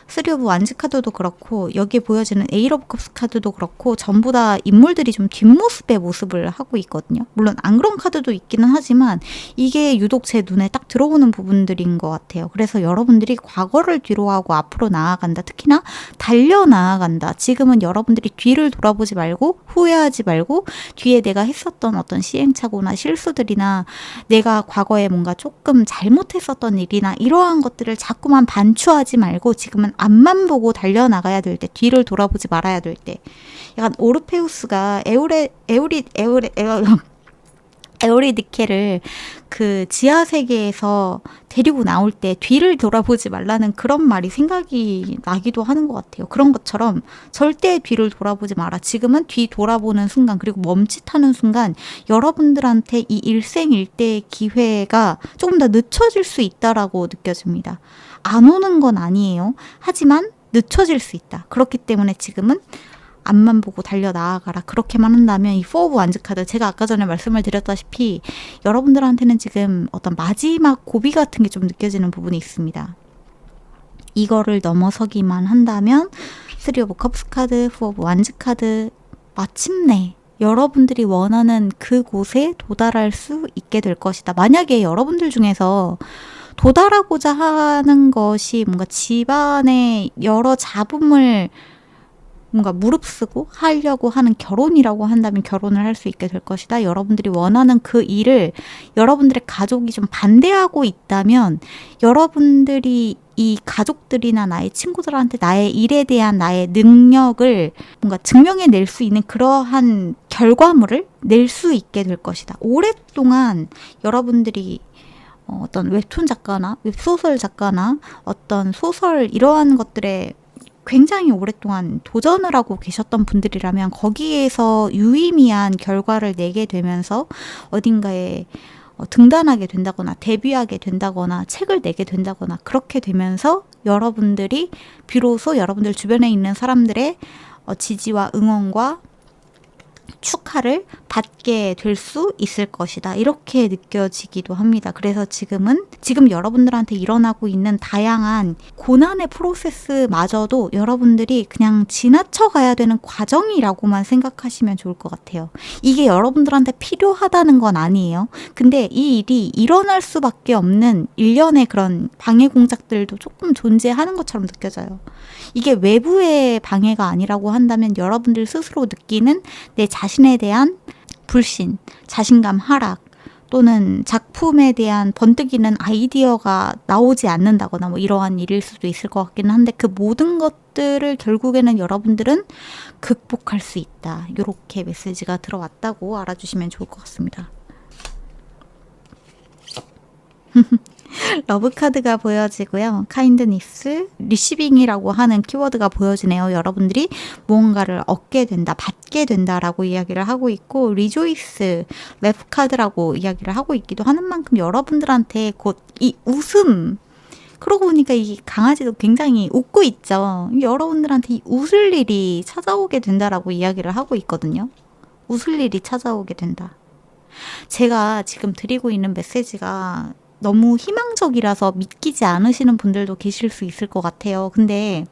쓰리 오브 완즈 카드도 그렇고 여기에 보여지는 에잇 오브 컵스 카드도 그렇고 전부 다 인물들이 좀 뒷모습의 모습을 하고 있거든요. 물론 안 그런 카드도 있기는 하지만 이게 유독 제 눈에 딱 들어오는 부분들인 것 같아요. 그래서 여러분들이 과거를 뒤로하고 앞으로 나아간다. 특히나 달려 나아간다. 지금은 여러분들이 뒤를 돌아보지 말고 후회하지 말고 뒤에 내가 했었던 어떤 시행착오나 실수들이나 내가 과거에 뭔가 조금 잘못했었던 일이나 이러한 것들을 자꾸만 반추하지 말고 지금은 앞만 보고 달려나가야 될 때, 뒤를 돌아보지 말아야 될 때, 약간 오르페우스가 에오리디케를 그 지하 세계에서 데리고 나올 때 뒤를 돌아보지 말라는 그런 말이 생각이 나기도 하는 것 같아요. 그런 것처럼 절대 뒤를 돌아보지 마라. 지금은 뒤 돌아보는 순간, 그리고 멈칫하는 순간 여러분들한테 이 일생일대의 기회가 조금 더 늦춰질 수 있다라고 느껴집니다. 안 오는 건 아니에요. 하지만 늦춰질 수 있다. 그렇기 때문에 지금은 앞만 보고 달려 나아가라. 그렇게만 한다면 이 포 오브 완즈 카드, 제가 아까 전에 말씀을 드렸다시피 여러분들한테는 지금 어떤 마지막 고비 같은 게 좀 느껴지는 부분이 있습니다. 이거를 넘어서기만 한다면 쓰리 오브 컵스 카드, 포 오브 완즈 카드, 마침내 여러분들이 원하는 그곳에 도달할 수 있게 될 것이다. 만약에 여러분들 중에서 도달하고자 하는 것이 뭔가 집안의 여러 잡음을 뭔가 무릅쓰고 하려고 하는 결혼이라고 한다면 결혼을 할 수 있게 될 것이다. 여러분들이 원하는 그 일을 여러분들의 가족이 좀 반대하고 있다면 여러분들이 이 가족들이나 나의 친구들한테 나의 일에 대한 나의 능력을 뭔가 증명해낼 수 있는 그러한 결과물을 낼 수 있게 될 것이다. 오랫동안 여러분들이 어떤 웹툰 작가나 웹소설 작가나 어떤 소설 이러한 것들에 굉장히 오랫동안 도전을 하고 계셨던 분들이라면 거기에서 유의미한 결과를 내게 되면서 어딘가에 등단하게 된다거나 데뷔하게 된다거나 책을 내게 된다거나 그렇게 되면서 여러분들이 비로소 여러분들 주변에 있는 사람들의 지지와 응원과 축하를 받게 될 수 있을 것이다. 이렇게 느껴지기도 합니다. 그래서 지금 여러분들한테 일어나고 있는 다양한 고난의 프로세스마저도 여러분들이 그냥 지나쳐 가야 되는 과정이라고만 생각하시면 좋을 것 같아요. 이게 여러분들한테 필요하다는 건 아니에요. 근데 이 일이 일어날 수밖에 없는 일련의 그런 방해 공작들도 조금 존재하는 것처럼 느껴져요. 이게 외부의 방해가 아니라고 한다면 여러분들 스스로 느끼는 내 자신에 대한 불신, 자신감 하락 또는 작품에 대한 번뜩이는 아이디어가 나오지 않는다거나 뭐 이러한 일일 수도 있을 것 같기는 한데 그 모든 것들을 결국에는 여러분들은 극복할 수 있다. 이렇게 메시지가 들어왔다고 알아주시면 좋을 것 같습니다. 러브카드가 보여지고요. 카인드니스, 리시빙이라고 하는 키워드가 보여지네요. 여러분들이 무언가를 얻게 된다, 받게 된다라고 이야기를 하고 있고 리조이스, 레프카드라고 이야기를 하고 있기도 하는 만큼 여러분들한테 곧 이 웃음, 그러고 보니까 이 강아지도 굉장히 웃고 있죠. 여러분들한테 이 웃을 일이 찾아오게 된다라고 이야기를 하고 있거든요. 웃을 일이 찾아오게 된다. 제가 지금 드리고 있는 메시지가 너무 희망적이라서 믿기지 않으시는 분들도 계실 수 있을 것 같아요. 근데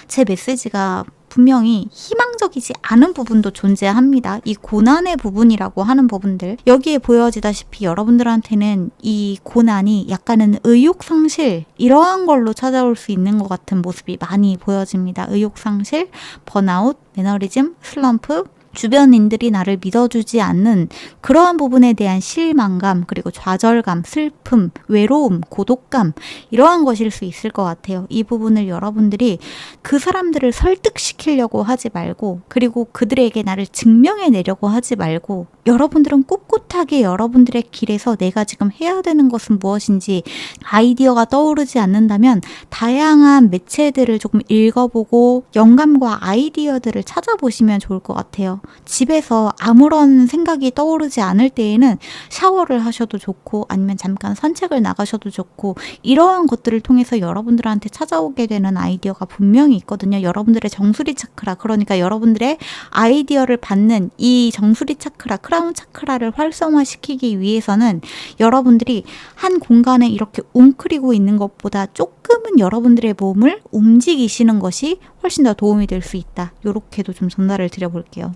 제 메시지가 분명히 희망적이지 않은 부분도 존재합니다. 이 고난의 부분이라고 하는 부분들, 여기에 보여지다시피 여러분들한테는 이 고난이 약간은 의욕상실 이러한 걸로 찾아올 수 있는 것 같은 모습이 많이 보여집니다. 의욕상실, 번아웃, 매너리즘, 슬럼프, 주변인들이 나를 믿어주지 않는 그러한 부분에 대한 실망감, 그리고 좌절감, 슬픔, 외로움, 고독감 이러한 것일 수 있을 것 같아요. 이 부분을 여러분들이 그 사람들을 설득시키려고 하지 말고, 그리고 그들에게 나를 증명해내려고 하지 말고, 여러분들은 꿋꿋하게 여러분들의 길에서 내가 지금 해야 되는 것은 무엇인지 아이디어가 떠오르지 않는다면 다양한 매체들을 조금 읽어보고 영감과 아이디어들을 찾아보시면 좋을 것 같아요. 집에서 아무런 생각이 떠오르지 않을 때에는 샤워를 하셔도 좋고 아니면 잠깐 산책을 나가셔도 좋고 이러한 것들을 통해서 여러분들한테 찾아오게 되는 아이디어가 분명히 있거든요. 여러분들의 정수리 차크라, 그러니까 여러분들의 아이디어를 받는 이 정수리 차크라, 크라운 차크라를 활성화시키기 위해서는 여러분들이 한 공간에 이렇게 웅크리고 있는 것보다 조금은 여러분들의 몸을 움직이시는 것이 훨씬 더 도움이 될 수 있다. 이렇게도 좀 전달을 드려볼게요.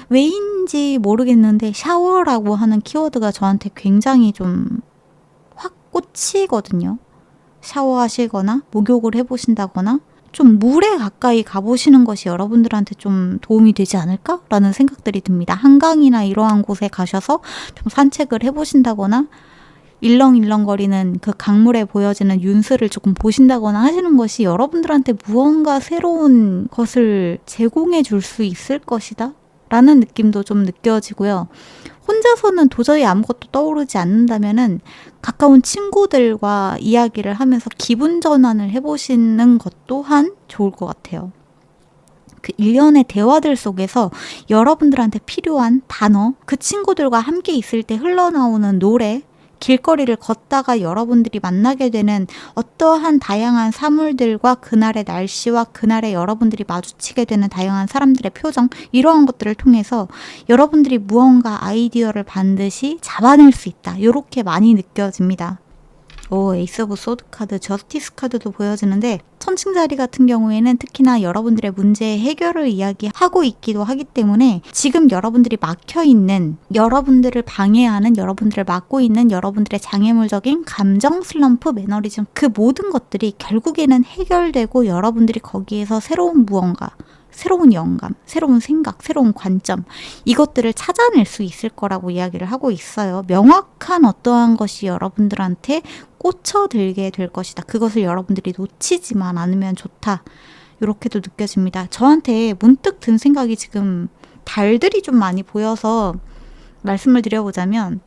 왜인지 모르겠는데 샤워라고 하는 키워드가 저한테 굉장히 좀 확 꽂히거든요. 샤워하시거나 목욕을 해보신다거나 좀 물에 가까이 가보시는 것이 여러분들한테 좀 도움이 되지 않을까라는 생각들이 듭니다. 한강이나 이러한 곳에 가셔서 좀 산책을 해보신다거나 일렁일렁거리는 그 강물에 보여지는 윤슬을 조금 보신다거나 하시는 것이 여러분들한테 무언가 새로운 것을 제공해 줄 수 있을 것이다 라는 느낌도 좀 느껴지고요. 혼자서는 도저히 아무것도 떠오르지 않는다면은 가까운 친구들과 이야기를 하면서 기분 전환을 해보시는 것 또한 좋을 것 같아요. 그 일련의 대화들 속에서 여러분들한테 필요한 단어, 그 친구들과 함께 있을 때 흘러나오는 노래, 길거리를 걷다가 여러분들이 만나게 되는 어떠한 다양한 사물들과 그날의 날씨와 그날의 여러분들이 마주치게 되는 다양한 사람들의 표정, 이러한 것들을 통해서 여러분들이 무언가 아이디어를 반드시 잡아낼 수 있다. 이렇게 많이 느껴집니다. 에이스 오브 소드 카드, 저스티스 카드도 보여지는데 천칭자리 같은 경우에는 특히나 여러분들의 문제 해결을 이야기하고 있기도 하기 때문에 지금 여러분들이 막혀있는, 여러분들을 방해하는, 여러분들을 막고 있는 여러분들의 장애물적인 감정 슬럼프, 매너리즘, 그 모든 것들이 결국에는 해결되고 여러분들이 거기에서 새로운 무언가, 새로운 영감, 새로운 생각, 새로운 관점, 이것들을 찾아낼 수 있을 거라고 이야기를 하고 있어요. 명확한 어떠한 것이 여러분들한테 꽂혀들게 될 것이다. 그것을 여러분들이 놓치지만 않으면 좋다. 이렇게도 느껴집니다. 저한테 문득 든 생각이, 지금 달들이 좀 많이 보여서 말씀을 드려보자면,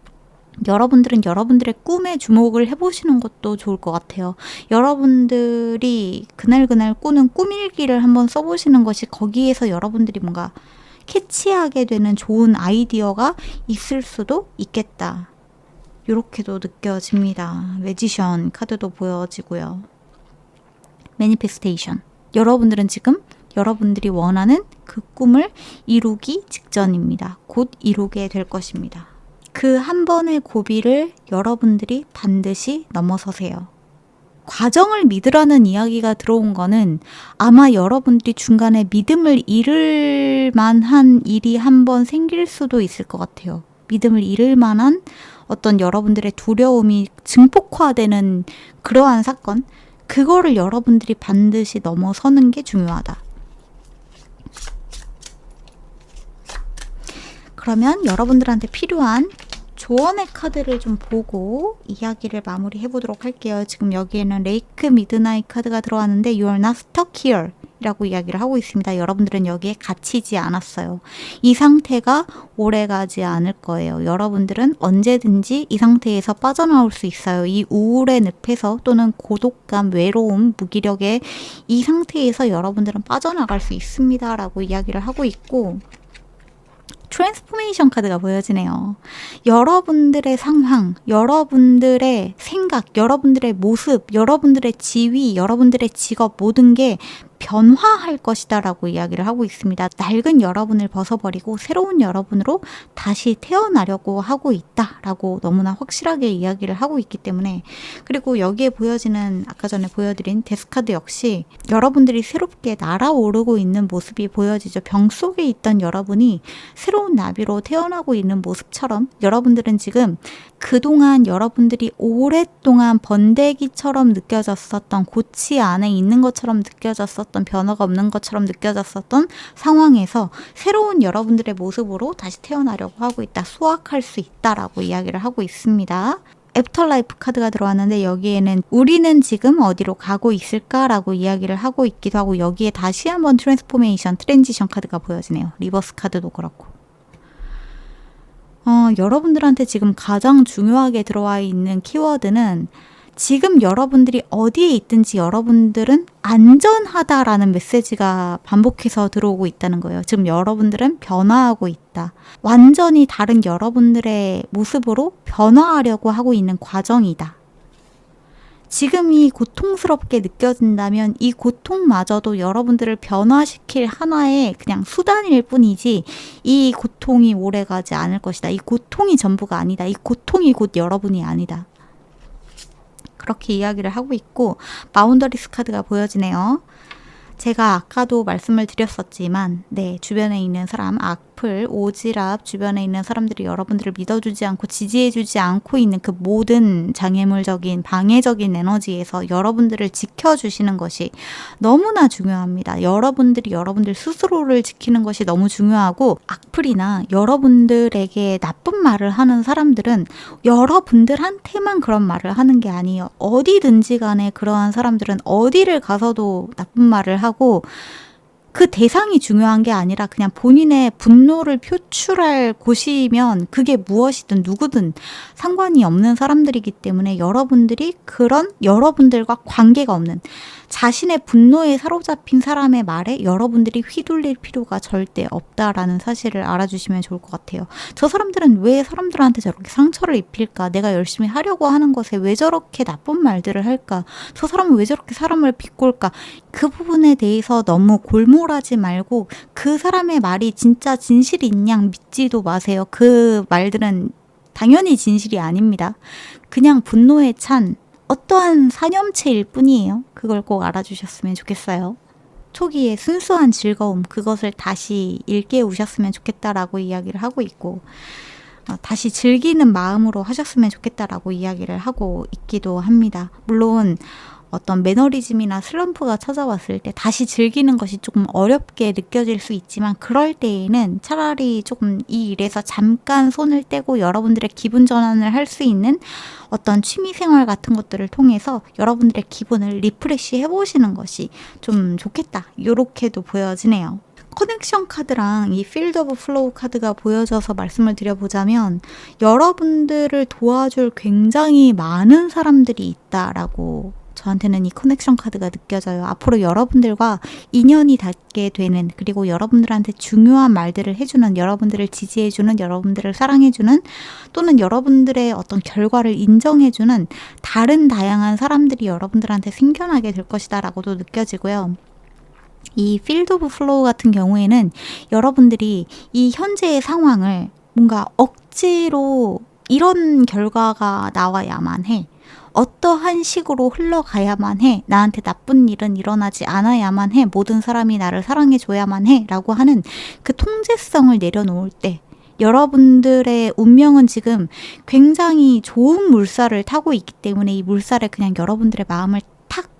여러분들은 여러분들의 꿈에 주목을 해보시는 것도 좋을 것 같아요. 여러분들이 그날그날 꾸는 꿈일기를 한번 써보시는 것이 거기에서 여러분들이 뭔가 캐치하게 되는 좋은 아이디어가 있을 수도 있겠다. 이렇게도 느껴집니다. 매지션 카드도 보여지고요. 매니페스테이션. 여러분들은 지금 여러분들이 원하는 그 꿈을 이루기 직전입니다. 곧 이루게 될 것입니다. 그 한 번의 고비를 여러분들이 반드시 넘어서세요. 과정을 믿으라는 이야기가 들어온 거는 아마 여러분들이 중간에 믿음을 잃을 만한 일이 한 번 생길 수도 있을 것 같아요. 믿음을 잃을 만한 어떤 여러분들의 두려움이 증폭화되는 그러한 사건, 그거를 여러분들이 반드시 넘어서는 게 중요하다. 그러면 여러분들한테 필요한 조언의 카드를 좀 보고 이야기를 마무리해 보도록 할게요. 지금 여기에는 레이크 미드나잇 카드가 들어왔는데 You are not stuck here 라고 이야기를 하고 있습니다. 여러분들은 여기에 갇히지 않았어요. 이 상태가 오래가지 않을 거예요. 여러분들은 언제든지 이 상태에서 빠져나올 수 있어요. 이 우울의 늪에서, 또는 고독감, 외로움, 무기력의 이 상태에서 여러분들은 빠져나갈 수 있습니다 라고 이야기를 하고 있고, 트랜스포메이션 카드가 보여지네요. 여러분들의 상황, 여러분들의 생각, 여러분들의 모습, 여러분들의 지위, 여러분들의 직업, 모든 게 변화할 것이다 라고 이야기를 하고 있습니다. 낡은 여러분을 벗어버리고 새로운 여러분으로 다시 태어나려고 하고 있다 라고 너무나 확실하게 이야기를 하고 있기 때문에, 그리고 여기에 보여지는 아까 전에 보여드린 데스카드 역시 여러분들이 새롭게 날아오르고 있는 모습이 보여지죠. 병 속에 있던 여러분이 새로운 나비로 태어나고 있는 모습처럼, 여러분들은 지금 그동안 여러분들이 오랫동안 번데기처럼 느껴졌었던, 고치 안에 있는 것처럼 느껴졌었던, 변화가 없는 것처럼 느껴졌었던 상황에서 새로운 여러분들의 모습으로 다시 태어나려고 하고 있다, 수확할 수 있다라고 이야기를 하고 있습니다. 애프터라이프 카드가 들어왔는데 여기에는 우리는 지금 어디로 가고 있을까라고 이야기를 하고 있기도 하고, 여기에 다시 한번 트랜스포메이션, 트랜지션 카드가 보여지네요. 리버스 카드도 그렇고. 여러분들한테 지금 가장 중요하게 들어와 있는 키워드는, 지금 여러분들이 어디에 있든지 여러분들은 안전하다라는 메시지가 반복해서 들어오고 있다는 거예요. 지금 여러분들은 변화하고 있다. 완전히 다른 여러분들의 모습으로 변화하려고 하고 있는 과정이다. 지금이 고통스럽게 느껴진다면 이 고통마저도 여러분들을 변화시킬 하나의 그냥 수단일 뿐이지, 이 고통이 오래가지 않을 것이다. 이 고통이 전부가 아니다. 이 고통이 곧 여러분이 아니다. 그렇게 이야기를 하고 있고, 바운더리스 카드가 보여지네요. 제가 아까도 말씀을 드렸었지만, 주변에 있는 사람, 악플, 오지랖, 주변에 있는 사람들이 여러분들을 믿어주지 않고 지지해주지 않고 있는 그 모든 장애물적인, 방해적인 에너지에서 여러분들을 지켜주시는 것이 너무나 중요합니다. 여러분들이 여러분들 스스로를 지키는 것이 너무 중요하고, 악플이나 여러분들에게 나쁜 말을 하는 사람들은 여러분들한테만 그런 말을 하는 게 아니에요. 어디든지 간에 그러한 사람들은 어디를 가서도 나쁜 말을 하고, 그 대상이 중요한 게 아니라 그냥 본인의 분노를 표출할 곳이면 그게 무엇이든 누구든 상관이 없는 사람들이기 때문에, 여러분들이 그런 여러분들과 관계가 없는, 자신의 분노에 사로잡힌 사람의 말에 여러분들이 휘둘릴 필요가 절대 없다라는 사실을 알아주시면 좋을 것 같아요. 저 사람들은 왜 사람들한테 저렇게 상처를 입힐까? 내가 열심히 하려고 하는 것에 왜 저렇게 나쁜 말들을 할까? 저 사람은 왜 저렇게 사람을 비꼴까? 그 부분에 대해서 너무 골몰하지 말고, 그 사람의 말이 진짜 진실인 양 믿지도 마세요. 그 말들은 당연히 진실이 아닙니다. 그냥 분노에 찬 어떠한 사념체일 뿐이에요. 그걸 꼭 알아주셨으면 좋겠어요. 초기에 순수한 즐거움, 그것을 다시 일깨우셨으면 좋겠다라고 이야기를 하고 있고, 다시 즐기는 마음으로 하셨으면 좋겠다라고 이야기를 하고 있기도 합니다. 물론 어떤 매너리즘이나 슬럼프가 찾아왔을 때 다시 즐기는 것이 조금 어렵게 느껴질 수 있지만, 그럴 때에는 차라리 조금 이 일에서 잠깐 손을 떼고 여러분들의 기분 전환을 할 수 있는 어떤 취미생활 같은 것들을 통해서 여러분들의 기분을 리프레시 해보시는 것이 좀 좋겠다, 이렇게도 보여지네요. 커넥션 카드랑 이 필드 오브 플로우 카드가 보여져서 말씀을 드려보자면, 여러분들을 도와줄 굉장히 많은 사람들이 있다라고 저한테는 이 커넥션 카드가 느껴져요. 앞으로 여러분들과 인연이 닿게 되는, 그리고 여러분들한테 중요한 말들을 해주는, 여러분들을 지지해주는, 여러분들을 사랑해주는, 또는 여러분들의 어떤 결과를 인정해주는 다른 다양한 사람들이 여러분들한테 생겨나게 될 것이다 라고도 느껴지고요. 이 필드 오브 플로우 같은 경우에는 여러분들이 이 현재의 상황을 뭔가 억지로 이런 결과가 나와야만 해, 어떠한 식으로 흘러가야만 해, 나한테 나쁜 일은 일어나지 않아야만 해, 모든 사람이 나를 사랑해줘야만 해 라고 하는 그 통제성을 내려놓을 때, 여러분들의 운명은 지금 굉장히 좋은 물살을 타고 있기 때문에 이 물살에 그냥 여러분들의 마음을 탁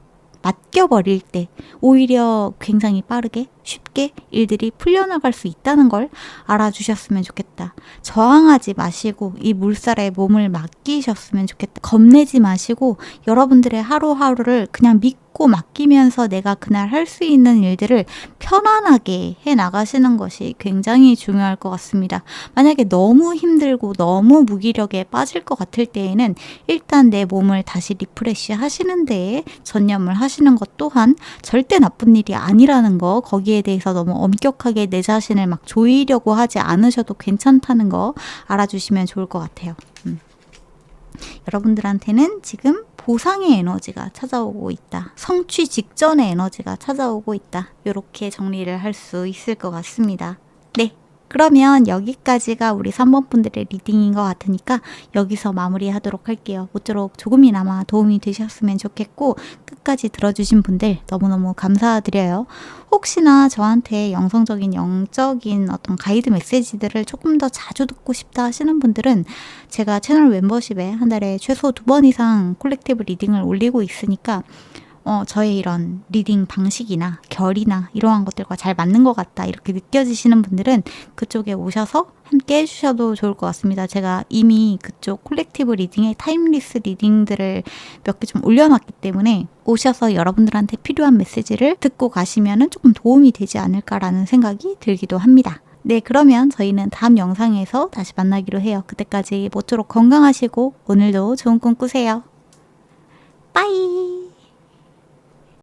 맡겨버릴 때 오히려 굉장히 빠르게 쉽게 일들이 풀려나갈 수 있다는 걸 알아주셨으면 좋겠다. 저항하지 마시고 이 물살에 몸을 맡기셨으면 좋겠다. 겁내지 마시고 여러분들의 하루하루를 그냥 믿고 맡기면서 내가 그날 할 수 있는 일들을 편안하게 해 나가시는 것이 굉장히 중요할 것 같습니다. 만약에 너무 힘들고 너무 무기력에 빠질 것 같을 때에는 일단 내 몸을 다시 리프레시 하시는 데에 전념을 하시는 것 또한 절대 나쁜 일이 아니라는 거, 거기에 대해서 너무 엄격하게 내 자신을 막 조이려고 하지 않으셔도 괜찮다는 거 알아주시면 좋을 것 같아요. 여러분들한테는 지금 보상의 에너지가 찾아오고 있다. 성취 직전의 에너지가 찾아오고 있다. 이렇게 정리를 할 수 있을 것 같습니다. 네. 그러면 여기까지가 우리 3번 분들의 리딩인 것 같으니까 여기서 마무리하도록 할게요. 모쪼록 조금이나마 도움이 되셨으면 좋겠고, 끝까지 들어주신 분들 너무너무 감사드려요. 혹시나 저한테 영성적인 영적인 어떤 가이드 메시지들을 조금 더 자주 듣고 싶다 하시는 분들은 제가 채널 멤버십에 한 달에 최소 2번 이상 콜렉티브 리딩을 올리고 있으니까 저의 이런 리딩 방식이나 결이나 이러한 것들과 잘 맞는 것 같다 이렇게 느껴지시는 분들은 그쪽에 오셔서 함께 해주셔도 좋을 것 같습니다. 제가 이미 그쪽 콜렉티브 리딩에 타임리스 리딩들을 몇 개 좀 올려놨기 때문에 오셔서 여러분들한테 필요한 메시지를 듣고 가시면 조금 도움이 되지 않을까라는 생각이 들기도 합니다. 네, 그러면 저희는 다음 영상에서 다시 만나기로 해요. 그때까지 모쪼록 건강하시고 오늘도 좋은 꿈 꾸세요.